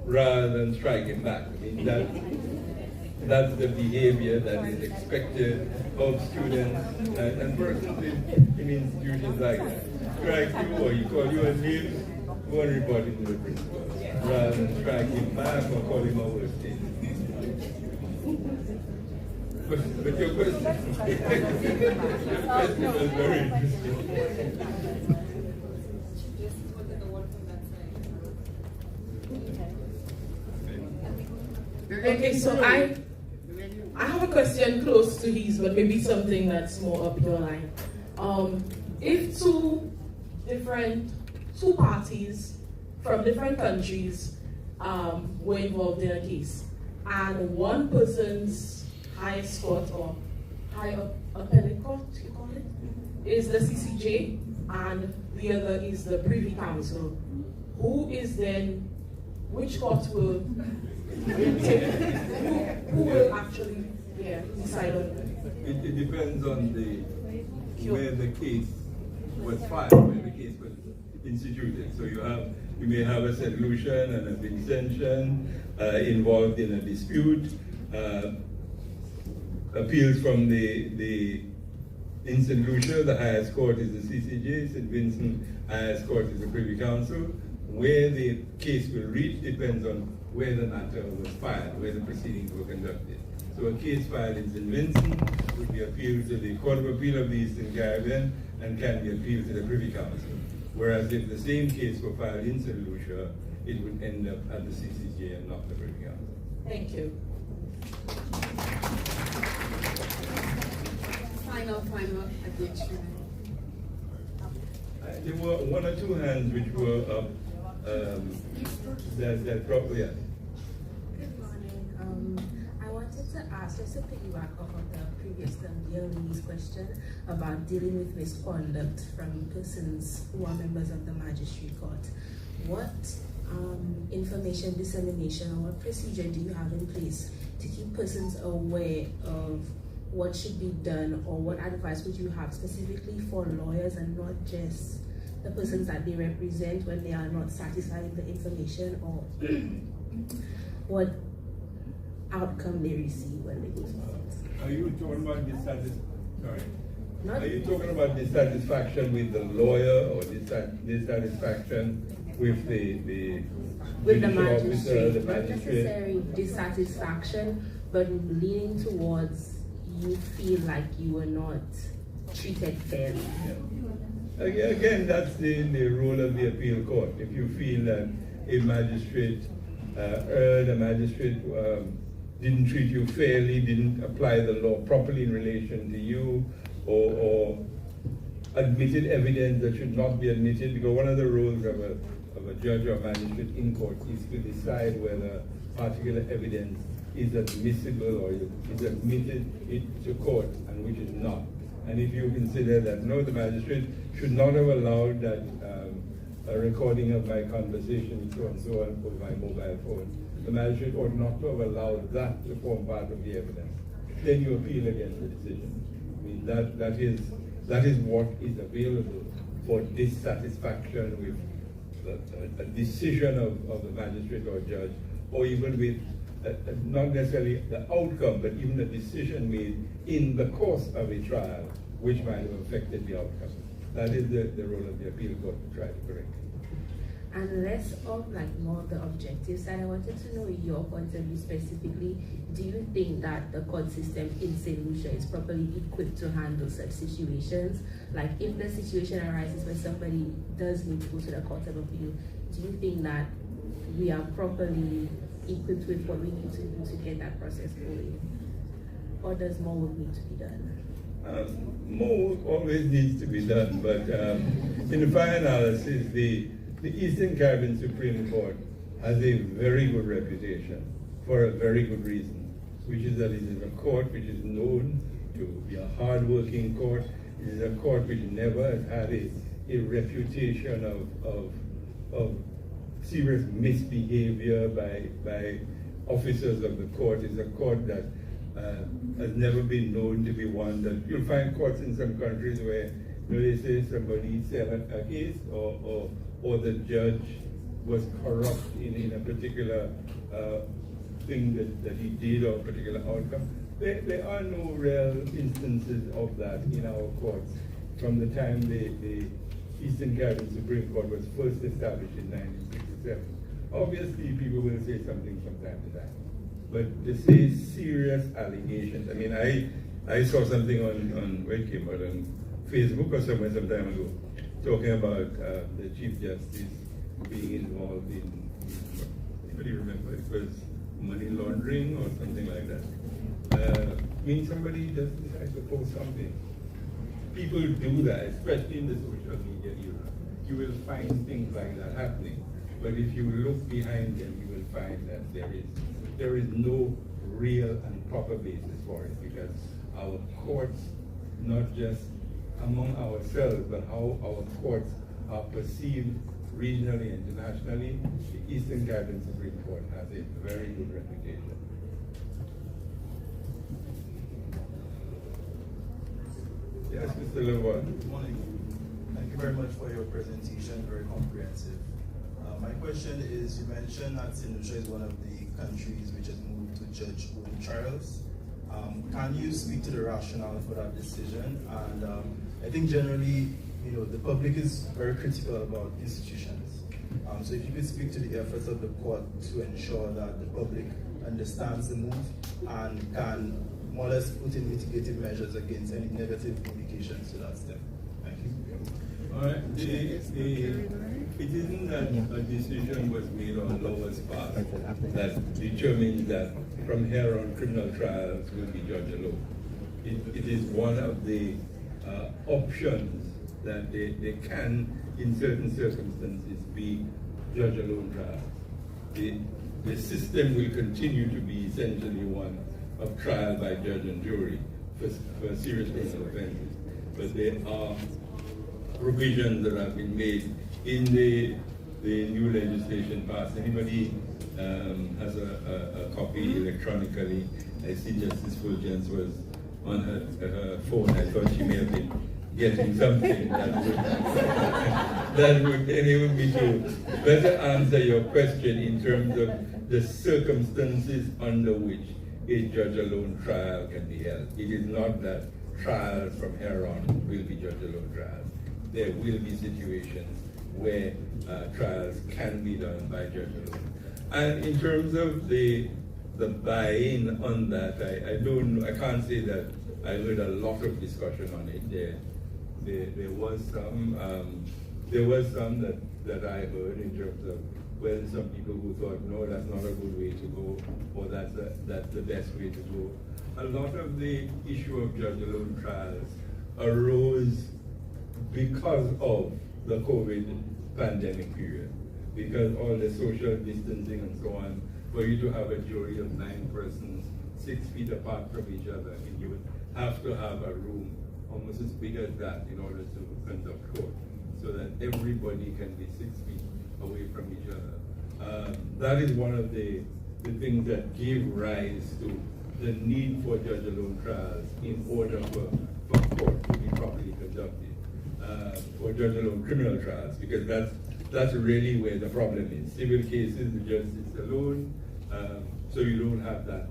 rather than striking back. That's the behavior that is expected of students and persons in institutions like that. Strike you or you call you a name, go and report it to the principal rather than strike him back or call him a worse name. But your question, was very interesting. Okay, so I have a question close to his, but maybe something that's more up your line. If two parties from different countries were involved in a case, and one person's highest court or high appellate court, you call it, is the CCJ, and the other is the Privy Council, which court will who will actually decide on it? It depends on where the case was filed, where the case was instituted. So you may have a St. Lucian and a Vincentian involved in a dispute. Appeals from in St. Lucia, the highest court is the CCJ, St. Vincent, highest court is the Privy Council. Where the case will reach depends on where the matter was filed, where the proceedings were conducted. So a case filed in St. Vincent would be appealed to the Court of Appeal of the Eastern Caribbean and can be appealed to the Privy Council. Whereas if the same case were filed in St. Lucia, it would end up at the CCJ and not the Privy Council. Thank you. Final addition. There were one or two hands which were up. That probably, yes. Good morning. I wanted to ask, just to piggyback off of the previous young lady's question about dealing with misconduct from persons who are members of the magistrate court. What information dissemination or what procedure do you have in place to keep persons aware of what should be done, or what advice would you have specifically for lawyers and not just the persons that they represent when they are not satisfied with the information, or what outcome they receive when they go to court? Are you talking about Are you talking about dissatisfaction with the lawyer or dissatisfaction with the magistrate? The not necessarily dissatisfaction, but leaning towards you feel like you were not treated fairly. Yeah. Again, that's the role of the appeal court. If you feel that a magistrate didn't treat you fairly, didn't apply the law properly in relation to you, or admitted evidence that should not be admitted, because one of the roles of a judge or magistrate in court is to decide whether particular evidence is admissible or is admitted to court and which is not. And if you consider that, no, the magistrate should not have allowed that a recording of my conversation with so and so with my mobile phone, the magistrate ought not to have allowed that to form part of the evidence. Then you appeal against the decision. I mean, that is what is available for dissatisfaction with a decision of the magistrate or judge, or even with not necessarily the outcome, but even a decision made in the course of a trial, which might have affected the outcome. That is the role of the appeal court to try to correct it. and less of like more of the objective side. I wanted to know your point of view specifically. Do you think that the court system in St. Lucia is properly equipped to handle such situations? Like if the situation arises where somebody does need to go to the court of appeal, do you think that we are properly equipped with what we need to do to get that process going? Or does more work need to be done? More work always needs to be done, but in the final analysis, the Eastern Caribbean Supreme Court has a very good reputation for a very good reason, which is that it is a court which is known to be a hard-working court. It is a court which never has had a reputation of serious misbehavior by officers of the court. It's a court that has never been known to be one that you'll find courts in some countries where they say somebody settled a case or the judge was corrupt in a particular thing that he did or a particular outcome. There are no real instances of that in our courts from the time the Eastern Caribbean Supreme Court was first established in 1967. Obviously, people will say something from time to time. But to say serious allegations, I mean, I saw something on where it came out, on Facebook or somewhere some time ago, talking about the Chief Justice being involved in, anybody remember, it was money laundering or something like that. I mean, somebody just decides to post something. People do that, especially in the social media era. You will find things like that happening. But if you look behind them, you will find that there is no real and proper basis for it, because our courts, not just among ourselves, but how our courts are perceived regionally and internationally, the Eastern Caribbean Supreme Court has a very good reputation. Yes, Mr. Lewis. Good morning. Thank you very much for your presentation, very comprehensive. My question is, you mentioned that St. Lucia is one of the countries which has moved to judge-own trials. Can you speak to the rationale for that decision? And I think generally, the public is very critical about institutions. So if you could speak to the efforts of the court to ensure that the public understands the move and can more or less put in mitigative measures against any negative implications to that step. Thank you. All right. It isn't that a decision was made on lowest part that determines that from here on criminal trials will be judge alone. It is one of the options that they can, in certain circumstances, be judge alone trials. The system will continue to be essentially one of trial by judge and jury for serious criminal offenses. But there are provisions that have been made in the new legislation passed. Anybody has a copy electronically? I see Justice Fulgence was on her phone. I thought she may have been getting something that would enable me to better answer your question in terms of the circumstances under which a judge-alone trial can be held. It is not that trials from here on will be judge-alone trials. There will be situations where trials can be done by judge-alone. And in terms of the buy-in on that, I can't say that I heard a lot of discussion on it. There was some that I heard in terms of some people who thought, no, that's not a good way to go, or that's the best way to go. A lot of the issue of judge-alone trials arose because of the COVID pandemic period, because all the social distancing and so on, for you to have a jury of 9 persons 6 feet apart from each other, and you would have to have a room almost as big as that in order to conduct court, so that everybody can be 6 feet away from each other. That is one of the things that gave rise to the need for judge-alone trials in order for court to be properly conducted, for judge-alone criminal trials, because that's really where the problem is. Civil cases, the judge sits alone, so you don't have that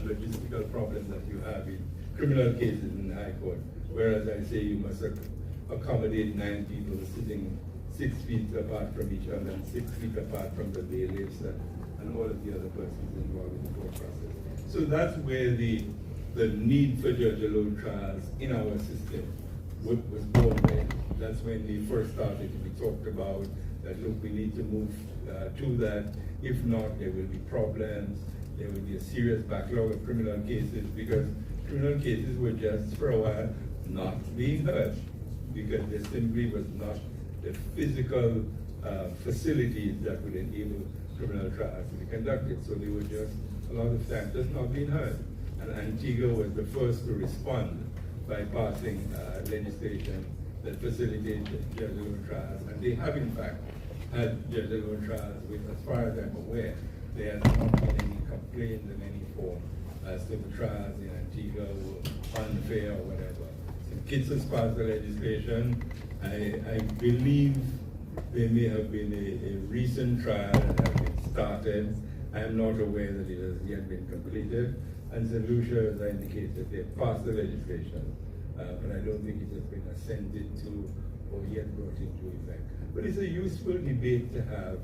logistical problem that you have in criminal cases in the High Court. Whereas I say you must accommodate 9 people sitting 6 feet apart from each other and 6 feet apart from the bailiffs and all of the other persons involved in the court process. So that's where the need for judge-alone trials in our system was born then. That's when we first started to be talked about that, look, we need to move to that. If not, there will be problems. There will be a serious backlog of criminal cases because criminal cases were just for a while not being heard because there simply was not the physical facilities that would enable criminal trials to be conducted. So they were just, a lot of times, just not being heard. And Antigua was the first to respond by passing legislation that facilitated judge-alone trials. And they have, in fact, had judge-alone trials with, as far as I'm aware, there has not been any complaints in any form as to the trials in Antigua were unfair or whatever. In Kitsa's part of the legislation, I believe there may have been a recent trial that has been started. I am not aware that it has yet been completed. And St. Lucia, as I indicated, they passed the legislation, but I don't think it has been assented to or yet brought into effect. But it's a useful debate to have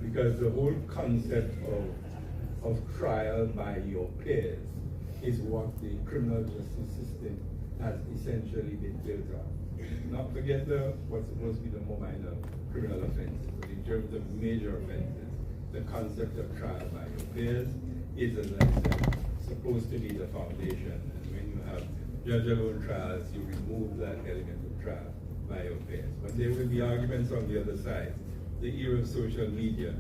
because the whole concept of trial by your peers is what the criminal justice system has essentially been built on. Not forget what's supposed to be the more minor criminal offenses, but in terms of major offenses, the concept of trial by your peers is, as I said, supposed to be the foundation. And when you have judge-alone trials, you remove that element of trial by your peers. But there will be arguments on the other side. The era of social media,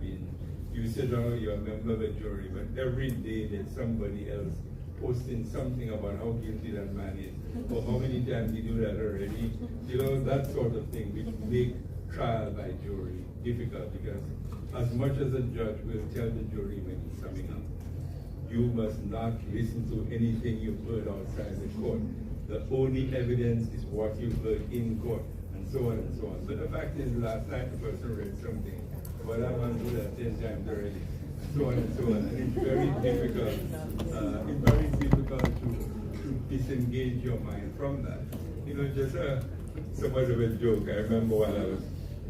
you sit down, you're a member of a jury, but every day there's somebody else posting something about how guilty that man is, or how many times you do that already. You know, that sort of thing, which make trial by jury difficult, because as much as a judge will tell the jury when he's summing up, you must not listen to anything you've heard outside the court. The only evidence is what you've heard in court, and so on and so on. But the fact is, last night the person read something, but I want to do that 10 times already, and so on and so on. And it's very difficult. To disengage your mind from that. You know, just somewhat of a joke. I remember when I was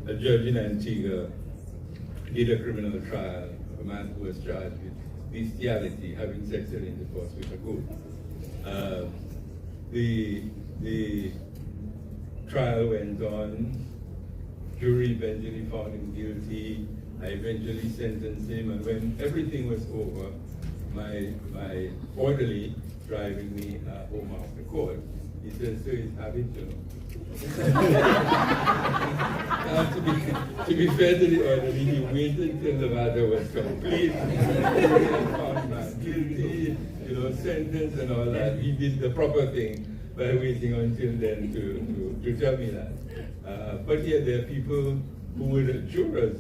a judge in Antigua, did a criminal trial of a man who was charged with bestiality, having sexual intercourse with a goat. The trial went on. Jury eventually found him guilty. I eventually sentenced him, and when everything was over, my orderly driving me home after court, he said, "So he's having to." To be fair to the orderly, he waited till the matter was complete. Found not guilty, sentence and all that. He did the proper thing by waiting until then to tell me that. But yeah, there are people who would, jurors,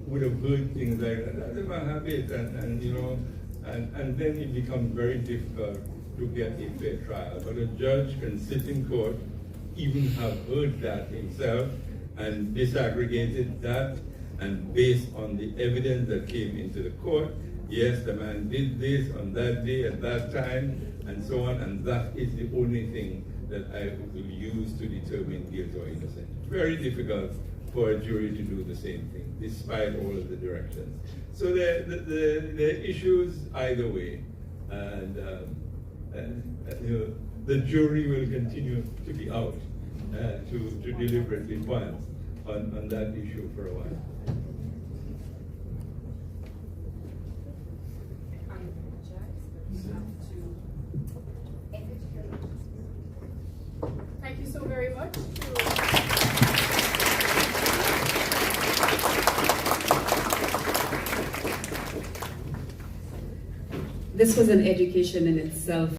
would have heard things like that. That's my habit, and then it becomes very difficult to get a fair trial. But a judge can sit in court, even have heard that himself, and disaggregated that, and based on the evidence that came into the court, yes, the man did this on that day at that time, and so on, and that is the only thing that I will use to determine guilt or innocence. Very difficult for a jury to do the same thing, despite all of the directions. So there are issues either way, and the jury will continue to be out to deliberately point on that issue for a while. Thank you so very much. This was an education in itself.